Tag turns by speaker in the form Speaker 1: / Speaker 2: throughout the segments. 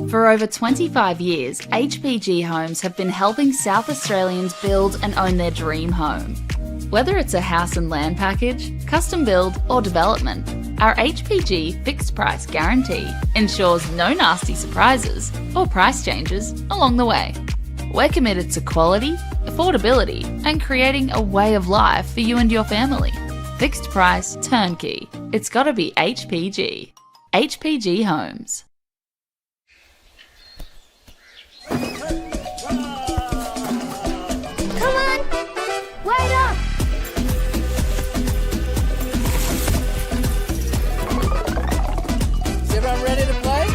Speaker 1: For over 25 years, HPG Homes have been helping South Australians build and own their dream home. Whether it's a house and land package, custom build or development, our HPG fixed price guarantee ensures no nasty surprises or price changes along the way. We're committed to quality, affordability and creating a way of life for you and your family. Fixed price, turnkey. It's gotta be HPG. HPG Homes.
Speaker 2: Come on! Wait up!
Speaker 3: Is everyone ready to play?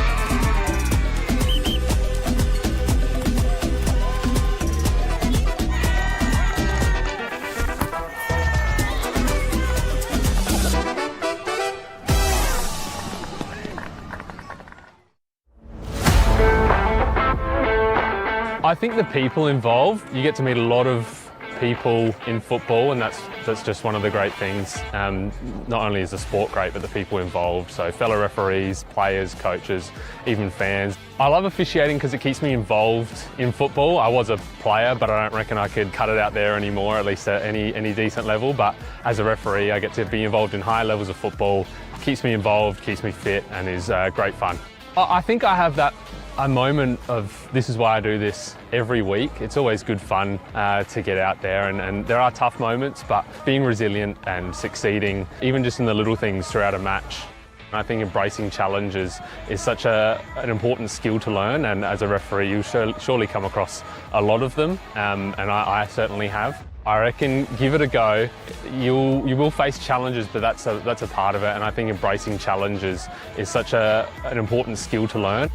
Speaker 4: I think the people involved, you get to meet a lot of people in football, and that's just one of the great things. Not only is the sport great, but the people involved, so fellow referees, players, coaches, even fans. I love officiating because it keeps me involved in football. I was a player, but I don't reckon I could cut it out there anymore, at least at any decent level. But as a referee, I get to be involved in high levels of football. Keeps me involved, keeps me fit, and is great fun. I think I have that a moment of this is why I do this every week. It's always good fun to get out there, and there are tough moments, but being resilient and succeeding, even just in the little things throughout a match. I think embracing challenges is such an important skill to learn, and as a referee you'll surely come across a lot of them, and I certainly have. I reckon give it a go. You will face challenges, but that's a part of it, and I think embracing challenges is such an important skill to learn.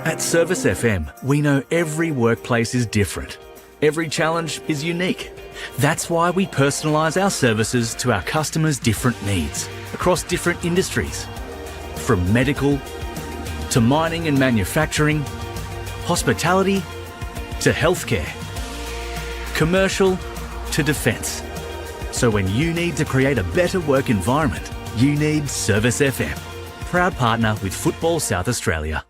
Speaker 3: At Service FM, we know every workplace is different. Every challenge is unique. That's why we personalise our services to our customers' different needs across different industries. From medical to mining and manufacturing, hospitality to healthcare, commercial to defence. So when you need to create a better work environment, you need Service FM. Proud partner with Football South Australia.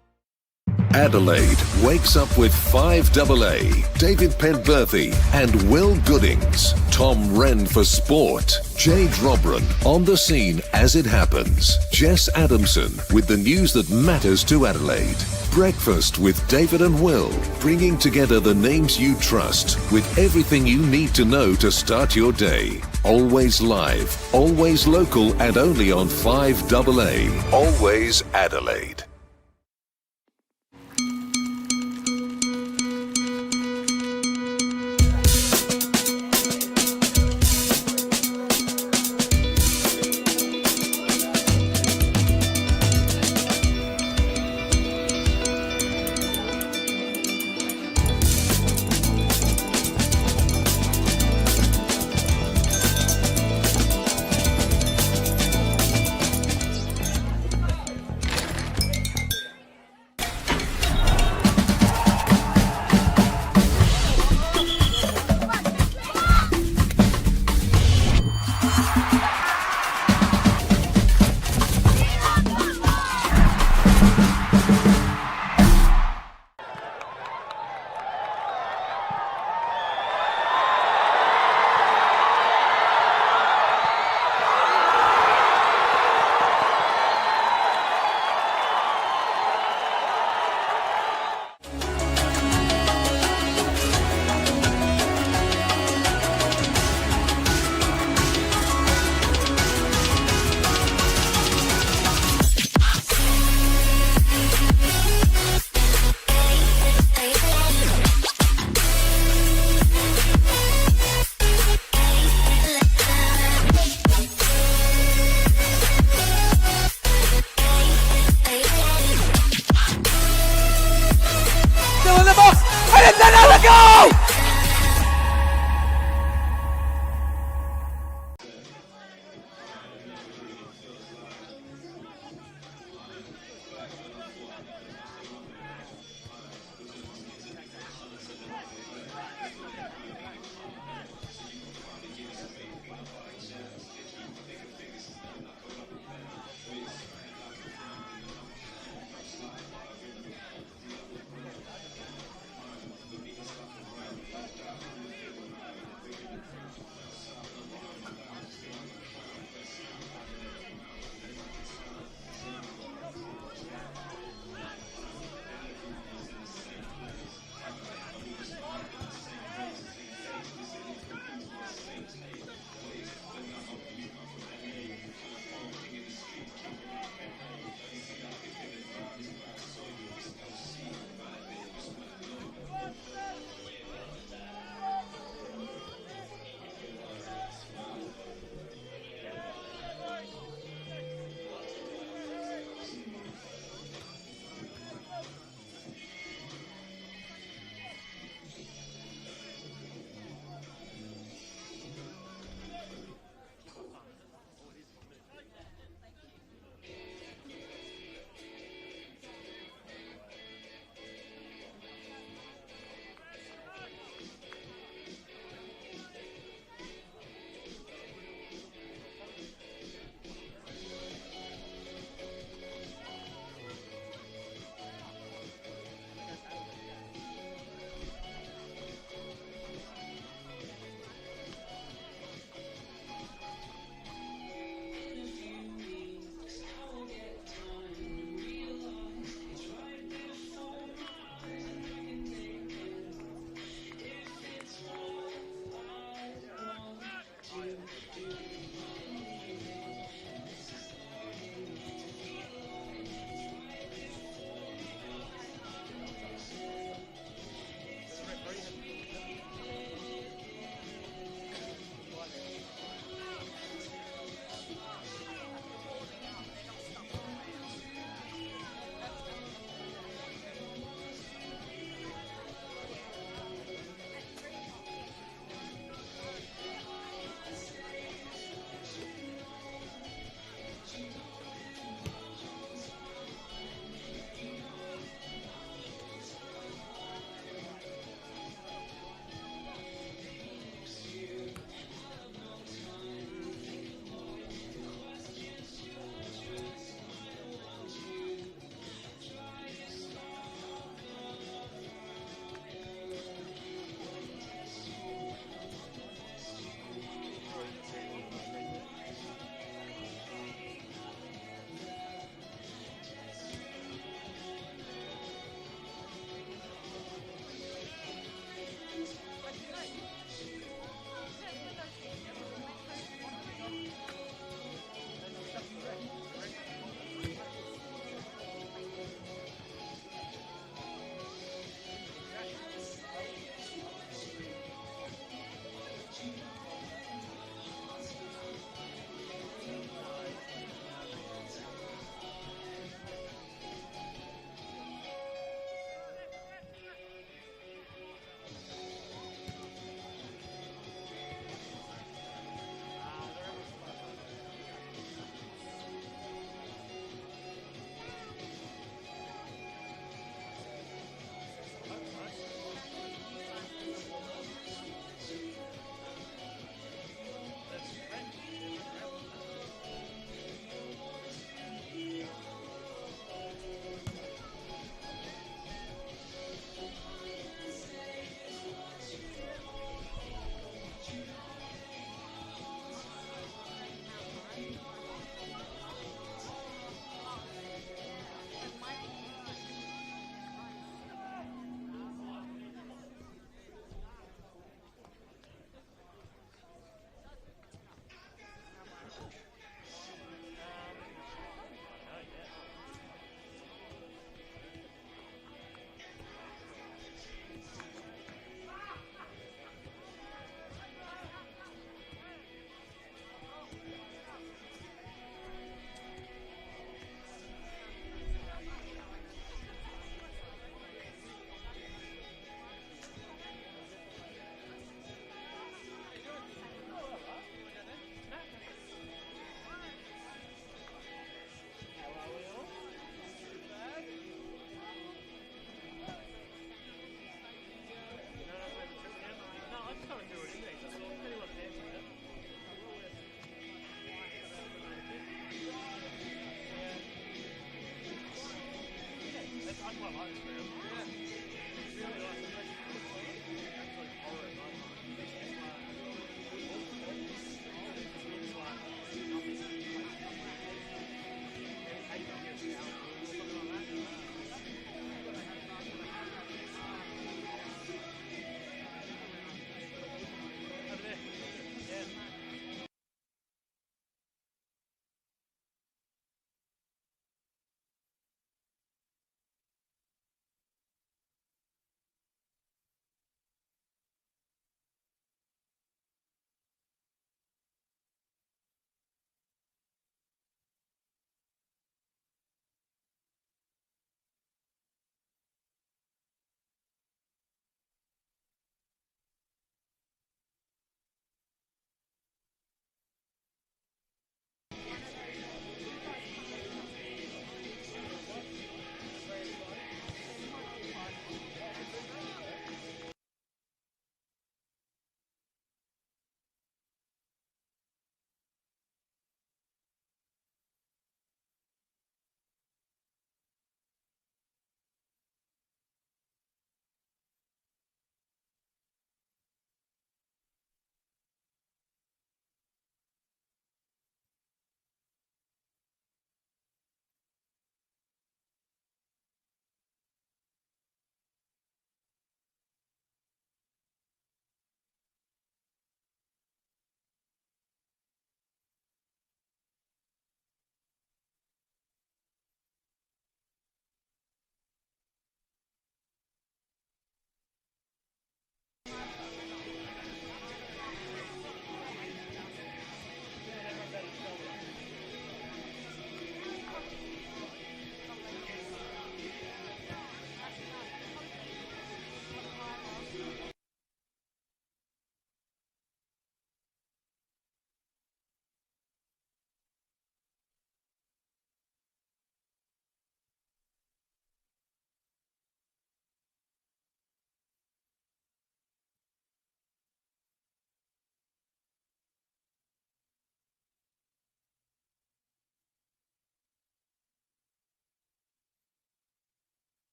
Speaker 5: Adelaide wakes up with 5AA, David Penberthy and Will Goodings. Tom Wren for sport. Jade Robran on the scene as it happens. Jess Adamson with the news that matters to Adelaide. Breakfast with David and Will, bringing together the names you trust with everything you need to know to start your day. Always live, always local, and only on 5AA. Always Adelaide.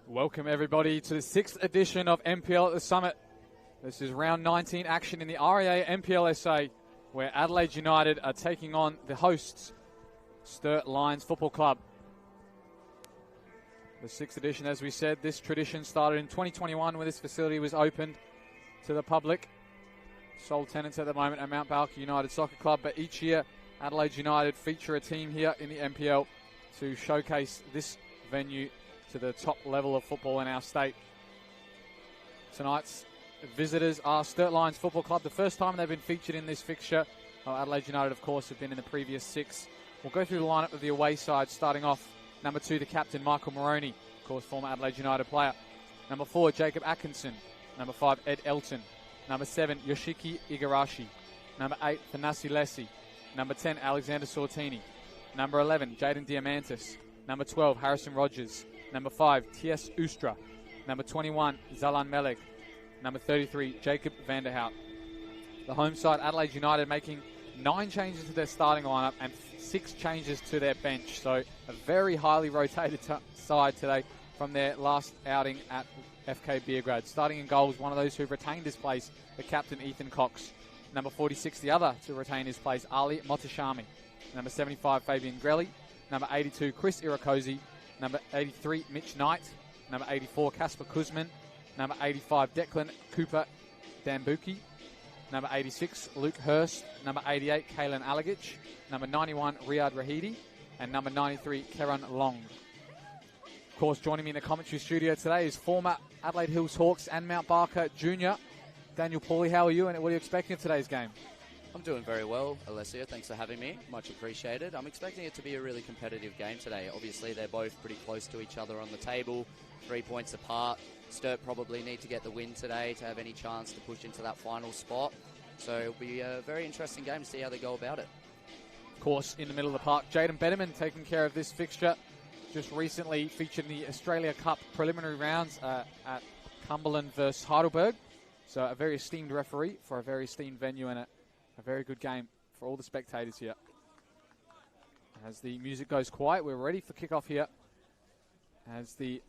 Speaker 6: Welcome everybody to the 6th edition of NPL at the Summit. This is round 19 action in the REA NPLSA, where Adelaide United are taking on the hosts, Sturt Lions Football Club. The 6th edition, as we said, this tradition started in 2021 when this facility was opened to the public. Sole tenants at the moment are Mount Barker United Soccer Club, but each year Adelaide United feature a team here in the NPL to showcase this venue to the top level of football in our state. Tonight's visitors are Sturt Lions Football Club. The first time they've been featured in this fixture. Adelaide United, of course, have been in the previous 6. We'll go through the lineup of the away side, starting off number 2, the captain, Michael Moroney, of course, former Adelaide United player. Number 4, Jacob Atkinson. Number 5, Ed Elton. Number 7, Yoshiki Igarashi. Number 8, Thanasi Lessi. Number 10, Alexander Sortini. Number 11, Jaden Diamantis. Number 12, Harrison Rogers. Number 5, T.S. Ustra. Number 21, Zalan Melek. Number 33, Jacob Vanderhout. The home side, Adelaide United, making 9 changes to their starting lineup and 6 changes to their bench. So a very highly rotated side today from their last outing at FK Beergrad. Starting in goals, one of those who've retained his place, the captain Ethan Cox. Number 46, the other to retain his place, Ali Motashami. Number 75, Fabian Grelli. Number 82, Chris Irakosi. Number 83, Mitch Knight. Number 84, Kasper Kuzman. Number 85, Declan Cooper Dambuki. Number 86, Luke Hurst. Number 88, Kalen Alagic. Number 91, Riyad Rahidi. And number 93, Keran Long. Of course, joining me in the commentary studio today is former Adelaide Hills Hawks and Mount Barker Junior, Daniel Pauly. How are you, and what are you expecting of today's game?
Speaker 7: I'm doing very well, Alessio. Thanks for having me. Much appreciated. I'm expecting it to be a really competitive game today. Obviously, they're both pretty close to each other on the table, 3 points apart. Sturt probably need to get the win today to have any chance to push into that final spot. So it'll be a very interesting game to see how they go about it.
Speaker 6: Of course, in the middle of the park, Jaden Betterman taking care of this fixture. Just recently featured in the Australia Cup preliminary rounds at Cumberland versus Heidelberg. So a very esteemed referee for a very esteemed venue and a very good game for all the spectators here. As the music goes quiet, we're ready for kickoff here. As the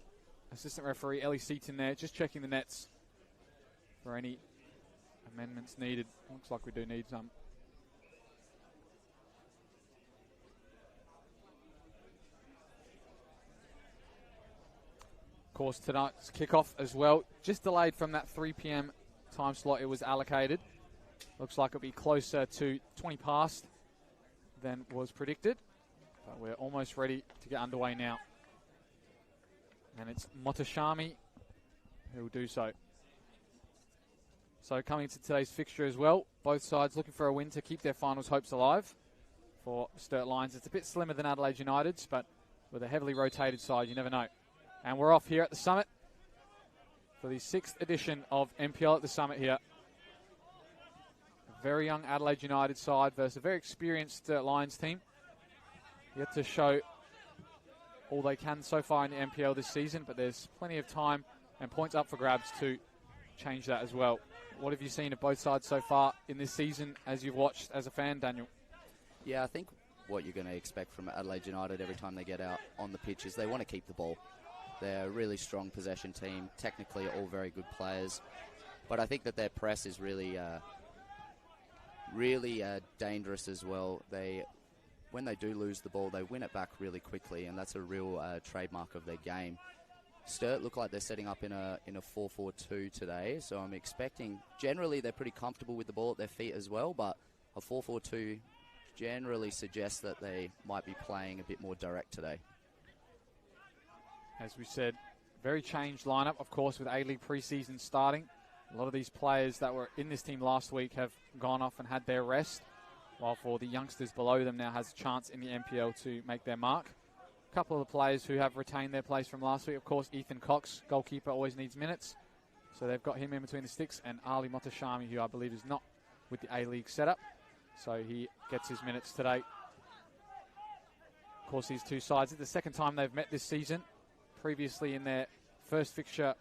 Speaker 6: assistant referee, Ellie Seaton there, just checking the nets for any amendments needed. Looks like we do need some. Of course, tonight's kickoff as well, just delayed from that 3 p.m. time slot it was allocated. Looks like it'll be closer to 20 past than was predicted. But we're almost ready to get underway now. And it's Motashami who will do so. So coming to today's fixture as well, both sides looking for a win to keep their finals hopes alive. For Sturt Lions, it's a bit slimmer than Adelaide United's, but with a heavily rotated side, you never know. And we're off here at the Summit for the 6th edition of NPL at the Summit here. Very young Adelaide United side versus a very experienced Lions team. Yet to show all they can so far in the NPL this season, but there's plenty of time and points up for grabs to change that as well. What have you seen of both sides so far in this season as you've watched as a fan, Daniel?
Speaker 7: Yeah, I think what you're going to expect from Adelaide United every time they get out on the pitch is they want to keep the ball. They're a really strong possession team, technically all very good players, but I think that their press is really dangerous as well. When they do lose the ball, they win it back really quickly, and that's a real trademark of their game. Sturt look like they're setting up in a 4-4-2 today, so I'm expecting, generally they're pretty comfortable with the ball at their feet as well, but a 4-4-2 generally suggests that they might be playing a bit more direct today.
Speaker 6: As we said, very changed lineup, of course, with A-League preseason starting. A lot of these players that were in this team last week have gone off and had their rest, while for the youngsters below them now has a chance in the NPL to make their mark. A couple of the players who have retained their place from last week, of course, Ethan Cox, goalkeeper, always needs minutes. So they've got him in between the sticks, and Ali Motashami, who I believe is not with the A-League setup. So he gets his minutes today. Of course, these two sides, it's the second time they've met this season. Previously in their first fixture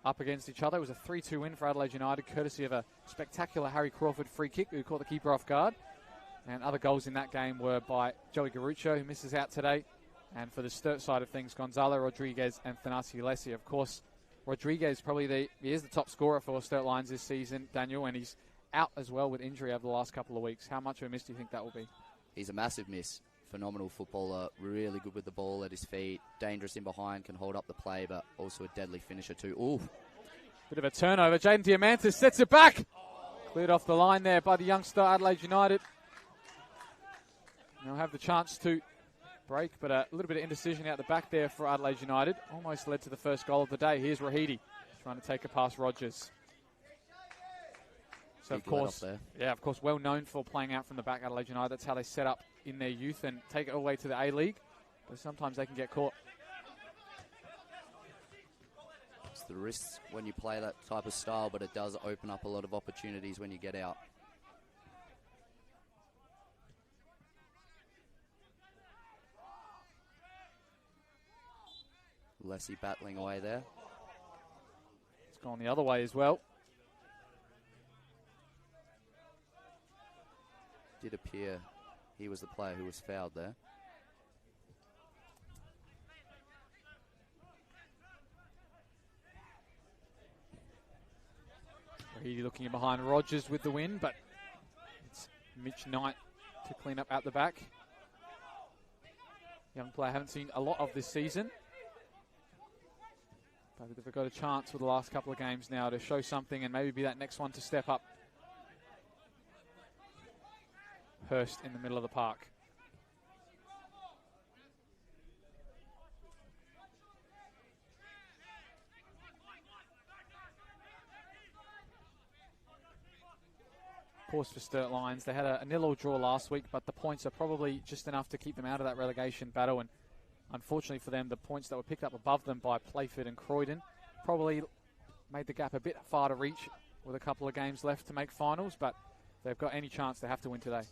Speaker 6: up against each other, it was a 3-2 win for Adelaide United, courtesy of a spectacular Harry Crawford free kick who caught the keeper off guard. And other goals in that game were by Joey Garuccio, who misses out today, And for the Sturt side of things, Gonzalo Rodriguez and Thanasi Lessie. Of course, Rodriguez he is the top scorer for Sturt Lions this season, Daniel, and he's out as well with injury over the last couple of weeks. How much of a miss do you think that will be? He's a massive miss. Phenomenal footballer, really good with the ball at his feet, dangerous in behind, can hold up the play, but also a deadly finisher too. Ooh. Bit of a turnover. Jaden Diamantis sets it back. Cleared off the line there by the youngster, Adelaide United. They'll have the chance to break, but a little bit of indecision out the back there for Adelaide United. Almost led to the first goal of the day. Here's Rahidi trying to take it past Rogers. So, of course, well known for playing out from the back, Adelaide United. That's how they set up in their youth and take it all the way to the A-League. But sometimes they can get caught. It's the risks when you play that type of style, but it does open up a lot of opportunities when you get out. Lessie battling away there. It's gone the other way as well. Did appear he was the player who was fouled there. Rahidi looking in behind Rogers with the win, but it's Mitch Knight to clean up at the back. Young player, haven't seen a lot of this season. But they've got a chance for the last couple of games now to show something and maybe be that next one to step up. Hurst in the middle of the park. Of course, for Sturt Lions, they had a 0-0 draw last week, but the points are probably just enough to keep them out of that relegation battle. And unfortunately for them, the points that were picked up above them by Playford and Croydon probably made the gap a bit far to reach with a couple of games left to make finals, but if they've got any chance, they have to win today.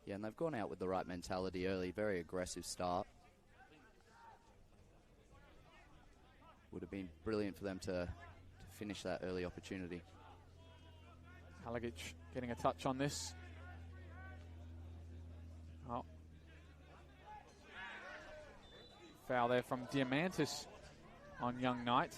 Speaker 6: Yeah, and they've gone out with the right mentality early, very aggressive start. Would have been brilliant for them to finish that early opportunity. Halagic getting a touch on this. Oh. Foul there from Diamantis on Young Knight.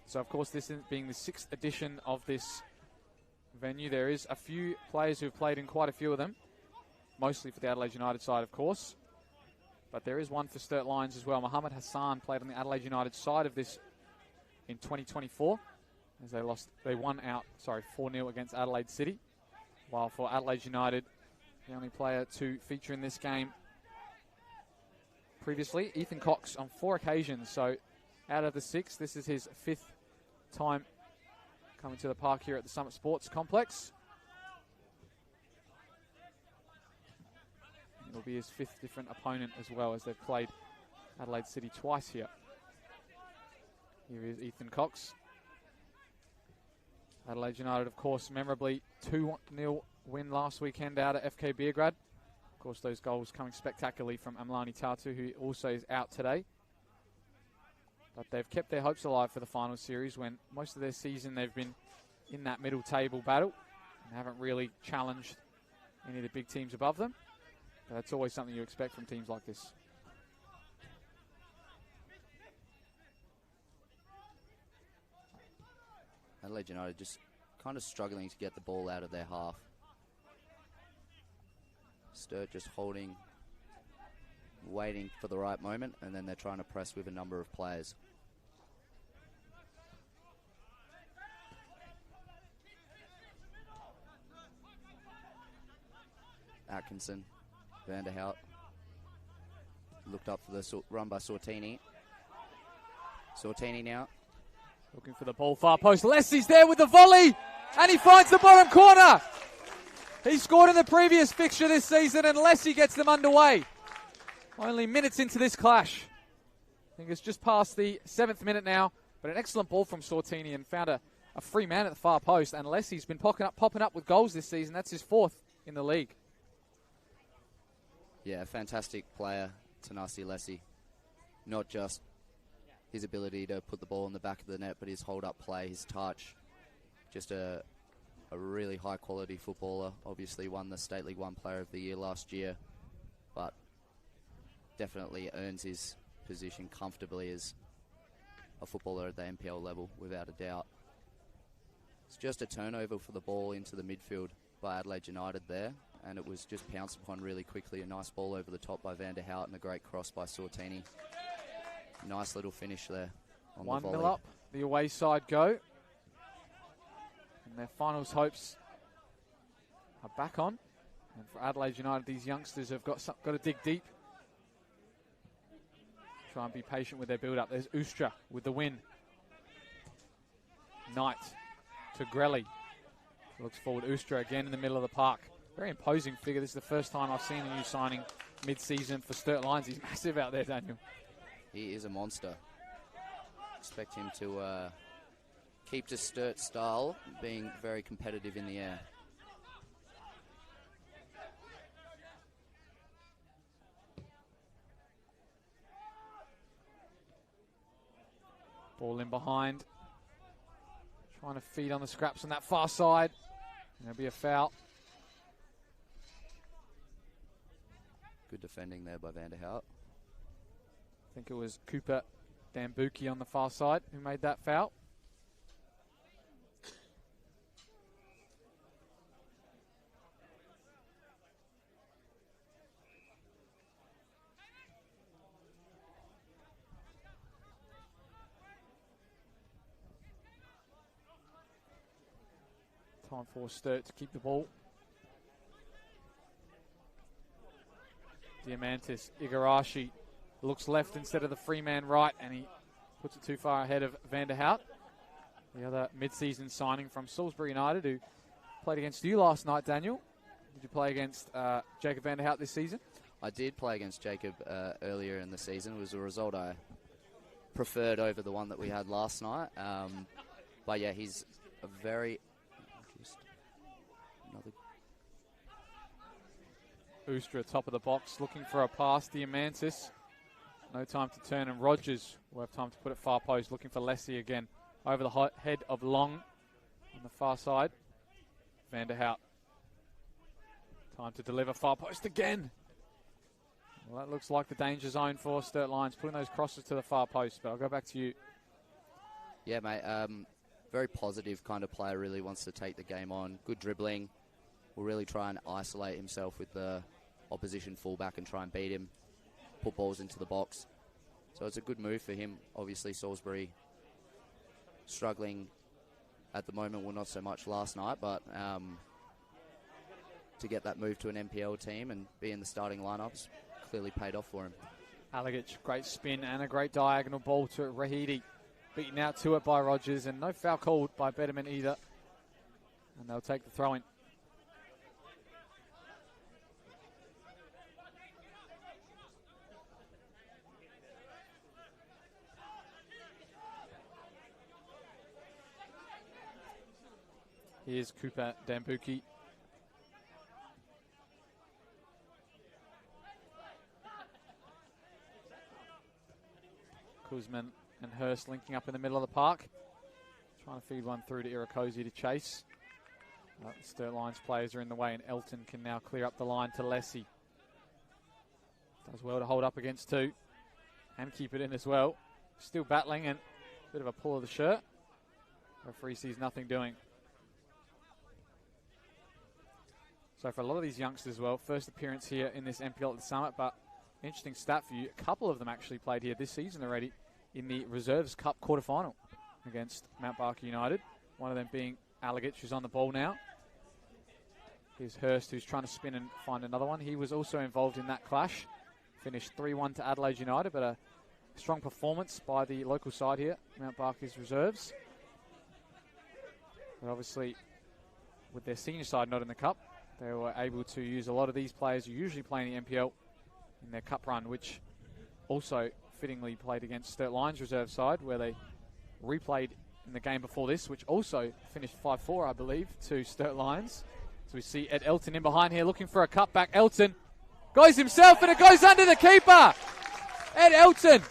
Speaker 6: So, of course, this being the 6th edition of this venue, there is a few players who have played in quite a few of them, mostly for the Adelaide United side, of course. But there is one for Sturt Lions as well. Mohammed Hassan played on the Adelaide United side of this in 2024, as they won 4-0 against Adelaide City. While for Adelaide United, the only player to feature in this game previously, Ethan Cox, on 4 occasions. So, out of the 6, this is his 5th time coming to the park here at the Summit Sports Complex. It'll be his 5th different opponent as well, as they've played Adelaide City twice here. Here is Ethan Cox. Adelaide United, of course, memorably 2-0 win last weekend out at FK Beergrad. Of course, those goals coming spectacularly from Amlani Tatu, who also is out today. But they've kept their hopes alive for the final series, when most of their season they've been in that middle table battle and haven't really challenged any of the big teams above them. But that's always something you expect from teams like this. Adelaide United just kind of struggling to get the ball out of their half. Sturt just holding, waiting for the right moment, and then they're trying to press with a number of players. Atkinson, Vanderhout, looked up for the run by Sortini. Sortini now. Looking for the ball, far post. Lessie's there with the volley, and he finds the bottom corner. He scored in the previous fixture this season, and Lessie gets them underway. Only minutes into this clash. I think it's just past the 7th minute now, but an excellent ball from Sortini, and found a free man at the far post, and Lessie's been popping up with goals this season. That's his 4th in the league. Yeah, a fantastic player, Thanasi Lessie. Not just his ability to put the ball in the back of the net, but his hold-up play, his touch. Just a
Speaker 7: a really high quality footballer. Obviously won the State League 1 Player of the Year last year, but definitely earns his position comfortably as a footballer at the NPL level, without a doubt. It's just a turnover for the ball into the midfield by Adelaide United there, and it was just pounced upon really quickly. A nice ball over the top by Van der Hout and a great cross by Sortini. Nice little finish there on
Speaker 6: 1-0
Speaker 7: the volley.
Speaker 6: up, the away side go. And their finals hopes are back on. And for Adelaide United, these youngsters have got to dig deep. Try and be patient with their build-up. There's Ustra with the win. Knight to Grelly. Looks forward. Ustra again in the middle of the park. Very imposing figure. This is the first time I've seen a new signing mid-season for Sturt Lions. He's massive out there, Daniel.
Speaker 7: He is a monster. Expect him to keep to Sturt style, being very competitive in the air.
Speaker 6: Ball in behind. Trying to feed on the scraps on that far side. There'll be a foul.
Speaker 7: Good defending there by Van der Hout.
Speaker 6: I think it was Cooper Dambuki on the far side who made that foul. Time for Sturt to keep the ball. Diamantis, Igarashi looks left instead of the free man right, and he puts it too far ahead of Van der Hout, the other mid-season signing from Salisbury United, who played against you last night, Daniel. Did you play against Jacob Van der Hout this season?
Speaker 7: I did play against Jacob earlier in the season. It was a result I preferred over the one that we had last night. But yeah, he's a very...
Speaker 6: Ustra, top of the box, looking for a pass. Diamantis, no time to turn, and Rogers will have time to put it far post, looking for Lessie again. Over the head of Long on the far side. Van der Hout. Time to deliver far post again. Well, that looks like the danger zone for Sturt Lions, putting those crosses to the far post, but I'll go back to you.
Speaker 7: Yeah, mate, very positive kind of player, really wants to take the game on. Good dribbling. Will really try and isolate himself with the opposition fullback and try and beat him, put balls into the box. So it's a good move for him. Obviously, Salisbury struggling at the moment, well, not so much last night, but to get that move to an NPL team and be in the starting lineups clearly paid off for him.
Speaker 6: Alagic, great spin and a great diagonal ball to Rahidi. Beaten out to it by Rogers, and no foul called by Betterman either. And they'll take the throw-in. Here's Cooper Dambuki. Kuzman and Hurst linking up in the middle of the park. Trying to feed one through to Irakosi to chase. Sturt Lions players are in the way, and Elton can now clear up the line to Lessie. Does well to hold up against two and keep it in as well. Still battling, and a bit of a pull of the shirt. Referee sees nothing doing. So for a lot of these youngsters as well, first appearance here in this NPL at the Summit, but interesting stat for you, a couple of them actually played here this season already in the Reserves Cup quarterfinal against Mount Barker United. One of them being Alagic, who's on the ball now. Here's Hurst, who's trying to spin and find another one. He was also involved in that clash. Finished 3-1 to Adelaide United, but a strong performance by the local side here, Mount Barker's Reserves. But obviously, with their senior side not in the cup, they were able to use a lot of these players who usually play in the NPL in their cup run, which also fittingly played against Sturt Lions reserve side, where they replayed in the game before this, which also finished 5-4, I believe, to Sturt Lions. So we see Ed Elton in behind here looking for a cutback. Elton goes himself, and it goes under the keeper. Ed Elton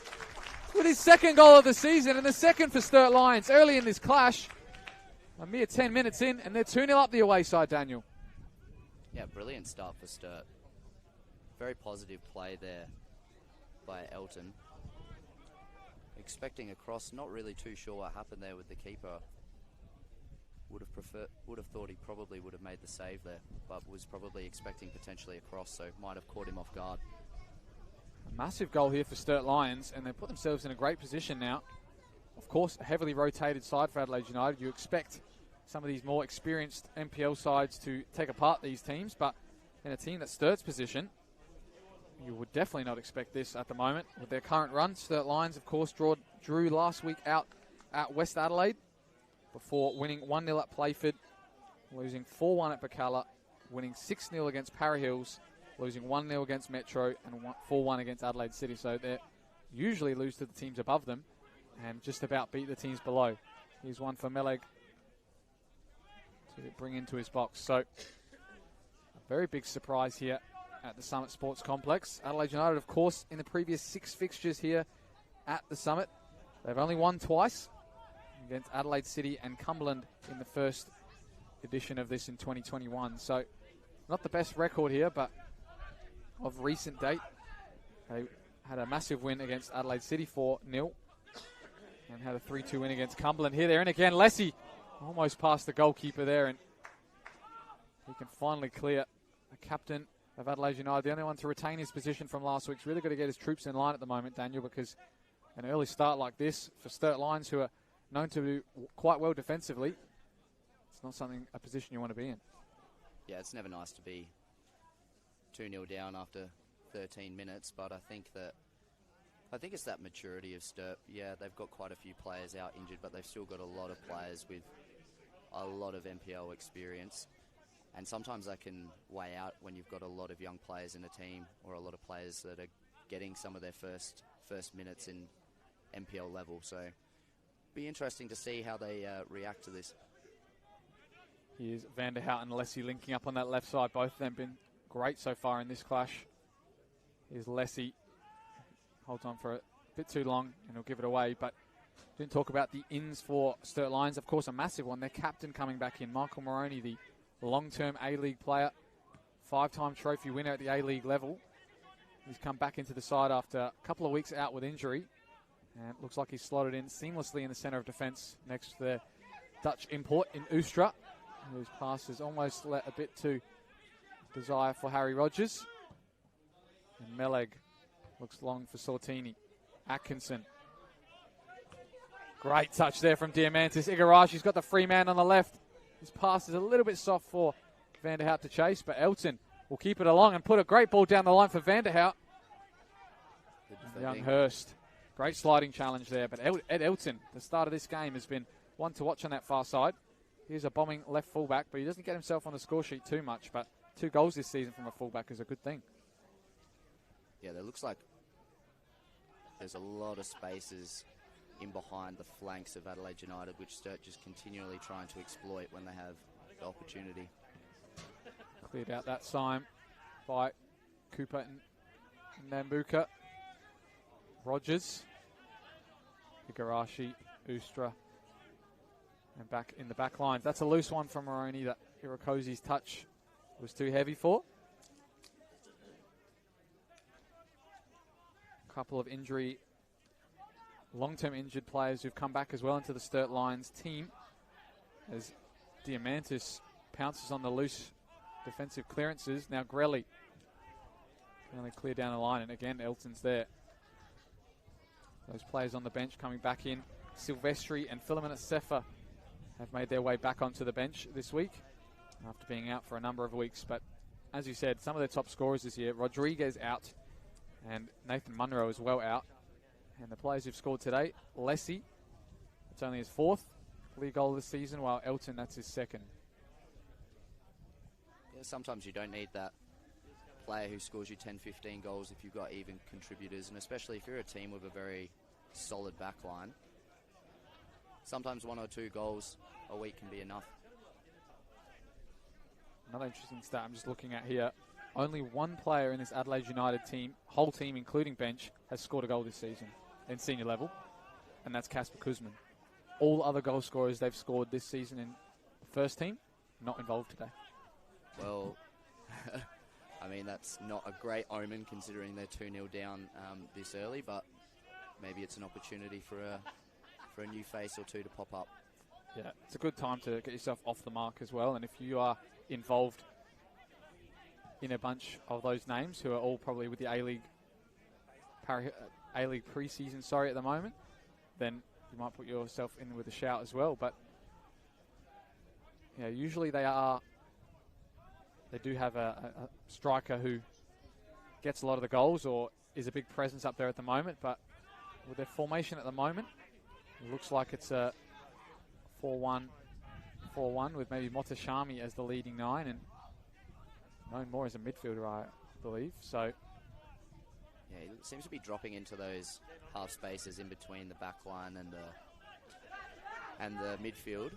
Speaker 6: with his second goal of the season, and the second for Sturt Lions early in this clash. A mere 10 minutes in, and they're 2-0 up the away side, Daniel.
Speaker 7: Yeah, brilliant start for Sturt. Very positive play there by Elton. Expecting a cross, not really too sure what happened there with the keeper. Would have thought he probably would have made the save there, but was probably expecting potentially a cross, so might have caught him off guard.
Speaker 6: A massive goal here for Sturt Lions, and they put themselves in a great position now. Of course, a heavily rotated side for Adelaide United. You expect some of these more experienced NPL sides to take apart these teams, but in a team that's Sturt's position, you would definitely not expect this at the moment. With their current run, Sturt Lions, of course, drew last week out at West Adelaide before winning 1-0 at Playford, losing 4-1 at Bacalla, winning 6-0 against Para Hills, losing 1-0 against Metro, and 4-1 against Adelaide City. So they usually lose to the teams above them and just about beat the teams below. Here's one for Meleg to bring into his box. So a very big surprise here at the Summit Sports Complex. Adelaide United, of course, in the previous 6 fixtures here at the Summit, they've only won twice, against Adelaide City and Cumberland in the first edition of this in 2021. So not the best record here, but of recent date. They had a massive win against Adelaide City 4-0 and had a 3-2 win against Cumberland. Here they're in again. Lessie almost past the goalkeeper there, and he can finally clear. The captain of Adelaide United, the only one to retain his position from last week's really got to get his troops in line at the moment, Daniel, because an early start like this for Sturt Lions, who are known to do quite well defensively, it's not a position you want to be in.
Speaker 7: Yeah, it's never nice to be 2-0 down after 13 minutes, but I think it's that maturity of Sturt. Yeah, they've got quite a few players out injured, but they've still got a lot of players with a lot of NPL experience. And sometimes that can weigh out when you've got a lot of young players in a team, or a lot of players that are getting some of their first minutes in NPL level. So be interesting to see how they react to this.
Speaker 6: Here's Vanderhout and Lessie linking up on that left side. Both of them been great so far in this clash. Here's Lessie. Holds on for a bit too long and he'll give it away. But didn't talk about the ins for Sturt Lions. Of course, a massive one. Their captain coming back in. Michael Moroney, the long-term A-League player. 5-time trophy winner at the A-League level. He's come back into the side after a couple of weeks out with injury. And it looks like he's slotted in seamlessly in the centre of defence next to the Dutch import in Oostra, whose passes almost let a bit to desire for Harry Rogers. And Meleg looks long for Sortini. Atkinson. Great touch there from Diamantis. Igarashi's got the free man on the left. His pass is a little bit soft for Vanderhout to chase, but Elton will keep it along and put a great ball down the line for Vanderhout. Young Hurst. Great sliding challenge there, but Ed Elton, the start of this game, has been one to watch on that far side. Here's a bombing left fullback, but he doesn't get himself on the score sheet too much, but 2 goals this season from a fullback is a good thing.
Speaker 7: Yeah, it looks like there's a lot of spaces in behind the flanks of Adelaide United, which Sturt just continually trying to exploit when they have the opportunity.
Speaker 6: Cleared out that time by Cooper and Nambuka. Rogers, Igarashi, Oostra, and back in the back lines. That's a loose one from Moroney that Irokozi's touch was too heavy for. A couple of long-term injured players who've come back as well into the Sturt Lions team, as Diamantis pounces on the loose defensive clearances. Now Grelly can only clear down the line, and again Elton's there. Those players on the bench coming back in. Silvestri and Philomena Sefa have made their way back onto the bench this week after being out for a number of weeks. But as you said, some of their top scorers this year, Rodriguez out and Nathan Munro as well out. And the players who've scored today, Lessie, it's only his 4th league goal this season, while Elton, that's his 2nd.
Speaker 7: Yeah, sometimes you don't need that player who scores you 10-15 goals if you've got even contributors, and especially if you're a team with a very solid back line. Sometimes 1 or 2 goals a week can be enough.
Speaker 6: Another interesting stat I'm just looking at here. Only 1 player in this Adelaide United team, whole team including bench, has scored a goal this season in senior level, and that's Kasper Kuzman. all other goal scorers they've scored this season in the first team not involved today.
Speaker 7: Well, I mean, that's not a great omen considering they're 2-0 down this early, but maybe it's an opportunity for a new face or two to pop up.
Speaker 6: Yeah, it's a good time to get yourself off the mark as well. And if you are involved in a bunch of those names who are all probably with the A-League pre-season, at the moment, then you might put yourself in with a shout as well. But yeah, usually they do have a striker who gets a lot of the goals or is a big presence up there at the moment. But with their formation at the moment, it looks like it's a 4-1 with maybe Motashami as the leading 9 and known more as a midfielder, I believe. So
Speaker 7: yeah, he seems to be dropping into those half spaces in between the back line and the midfield,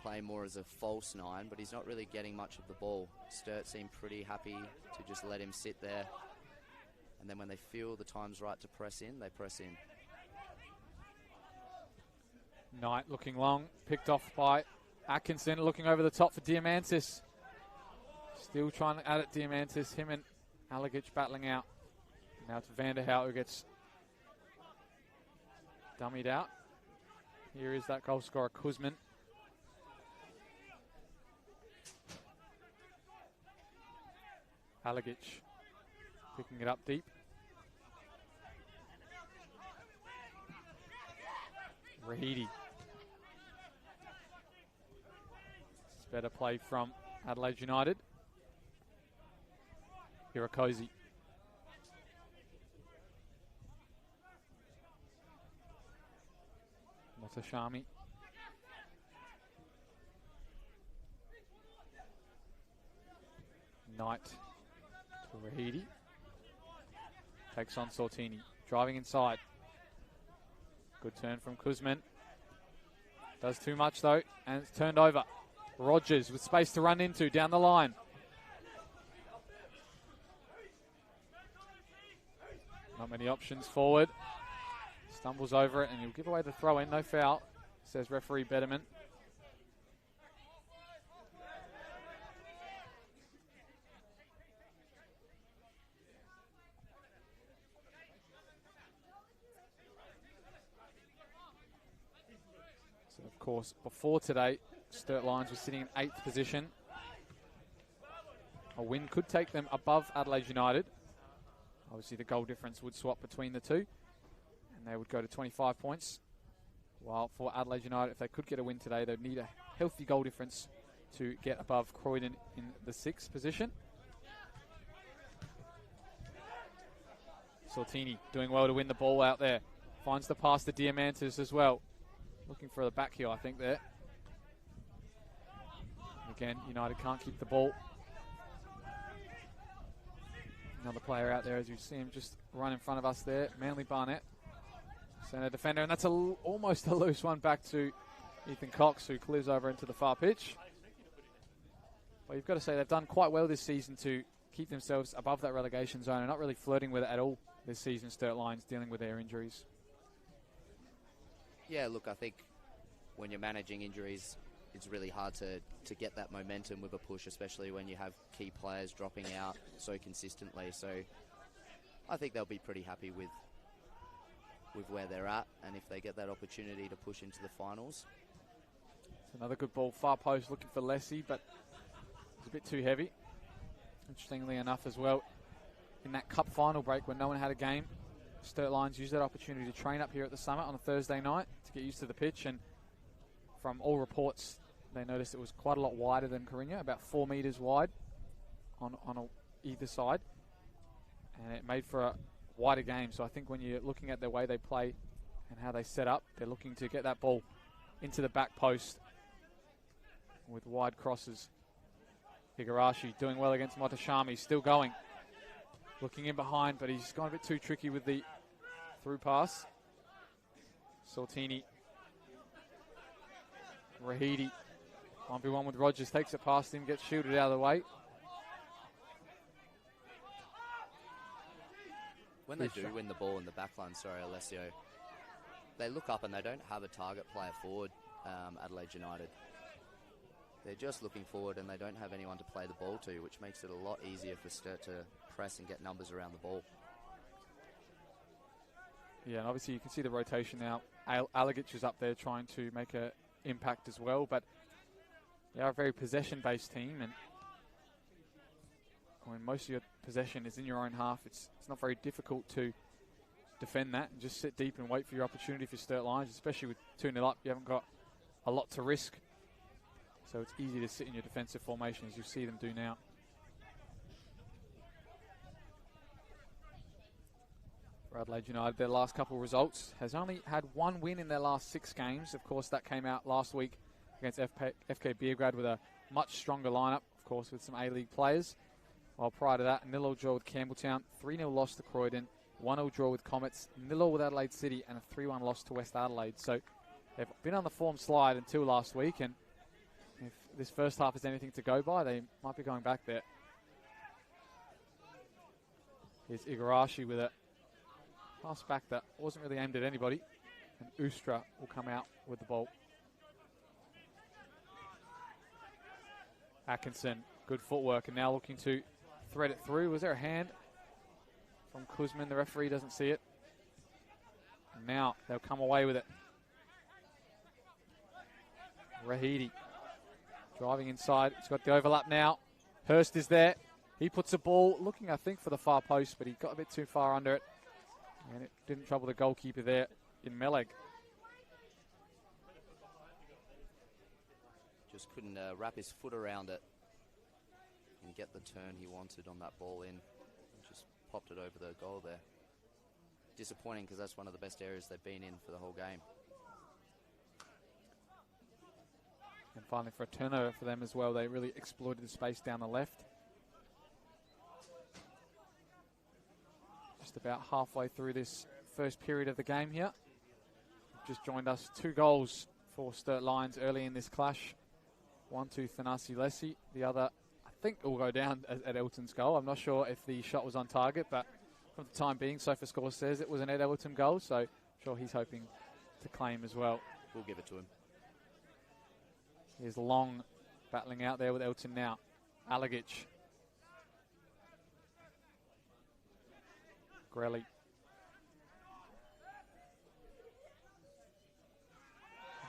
Speaker 7: playing more as a false 9, but he's not really getting much of the ball. Sturt seem pretty happy to just let him sit there, and then when they feel the time's right to press in, they press in.
Speaker 6: Knight looking long, picked off by Atkinson, looking over the top for Diamantis. Still trying to add it, Diamantis. Him and Alagic battling out. Now it's Vanderhout who gets dummied out. Here is that goal scorer, Kuzman. Alagic picking it up deep. Rahidi. It's better play from Adelaide United. Hirakosi. Motashami. Knight to Rahidi. Takes on Sortini. Driving inside. Good turn from Kuzman. Does too much though, and it's turned over. Rogers with space to run into down the line. Not many options forward. Stumbles over it and he'll give away the throw in. No foul, says referee Betterman. So of course, before today, Sturt Lions were sitting in 8th position. A win could take them above Adelaide United. Obviously the goal difference would swap between the two and they would go to 25 points. While for Adelaide United, if they could get a win today, they'd need a healthy goal difference to get above Croydon in the 6th position. Sortini doing well to win the ball out there. Finds the pass to Diamantis as well. Looking for the back heel, I think, there. Again, United can't keep the ball. Another player out there, as you see him just run in front of us there. Manly Barnett, centre defender, and that's almost a loose one back to Ethan Cox, who clears over into the far pitch. Well, you've got to say they've done quite well this season to keep themselves above that relegation zone and not really flirting with it at all this season, Sturt Lions, dealing with their injuries.
Speaker 7: Yeah, look, I think when you're managing injuries, it's really hard to get that momentum with a push, especially when you have key players dropping out so consistently. So I think they'll be pretty happy with where they're at, and if they get that opportunity to push into the finals.
Speaker 6: It's another good ball, far post, looking for Lessie, but it's a bit too heavy. Interestingly enough as well, in that cup final break when no one had a game, Sturt Lions used that opportunity to train up here at the Summit on a Thursday night to get used to the pitch, and from all reports, they noticed it was quite a lot wider than Corinna, about 4 metres wide on either side, and it made for a wider game. So I think when you're looking at the way they play and how they set up, they're looking to get that ball into the back post with wide crosses. Higurashi doing well against Motashami, still going. Looking in behind, but he's gone a bit too tricky with the through pass. Sortini. Rahidi. 1v1 with Rogers, takes it past him, gets shielded out of the way.
Speaker 7: When they do win the ball in the back line, sorry, Alessio, they look up and they don't have a target player forward, Adelaide United. They're just looking forward and they don't have anyone to play the ball to, which makes it a lot easier for Sturt to press and get numbers around the ball.
Speaker 6: Yeah, and obviously you can see the rotation now. Alagic is up there trying to make an impact as well, but they are a very possession-based team, and when most of your possession is in your own half, it's not very difficult to defend that and just sit deep and wait for your opportunity for Sturt Lions, especially with 2-0 up. You haven't got a lot to risk, so it's easy to sit in your defensive formation as you see them do now. For Adelaide United, their last couple of results has only had one win in their last 6 games. Of course, that came out last week against FK Beograd with a much stronger lineup, of course, with some A-League players. While prior to that, 0-0 draw with Campbelltown, 3-0 loss to Croydon, 1-0 draw with Comets, 0-0 with Adelaide City, and a 3-1 loss to West Adelaide. So they've been on the form slide until last week, and if this first half is anything to go by, they might be going back there. Here's Igarashi with a pass back that wasn't really aimed at anybody, and Ustra will come out with the ball. Atkinson, good footwork, and now looking to thread it through. Was there a hand from Kuzman? The referee doesn't see it. And now they'll come away with it. Rahidi driving inside. He's got the overlap now. Hurst is there. He puts a ball looking, I think, for the far post, but he got a bit too far under it. And it didn't trouble the goalkeeper there in Meleg.
Speaker 7: Just couldn't wrap his foot around it and get the turn he wanted on that ball in. Just popped it over the goal there. Disappointing because that's one of the best areas they've been in for the whole game.
Speaker 6: And finally for a turnover for them as well, they really exploited the space down the left. Just about halfway through this first period of the game here. Just joined us, 2 goals for Sturt Lions early in this clash. One to Thanasi Lessie, the other I think will go down at Elton's goal. I'm not sure if the shot was on target, but for the time being, SofaScore says it was an Ed Elton goal, so I'm sure he's hoping to claim as well.
Speaker 7: We'll give it to him.
Speaker 6: Here's Long battling out there with Elton now. Alagic. Grelly.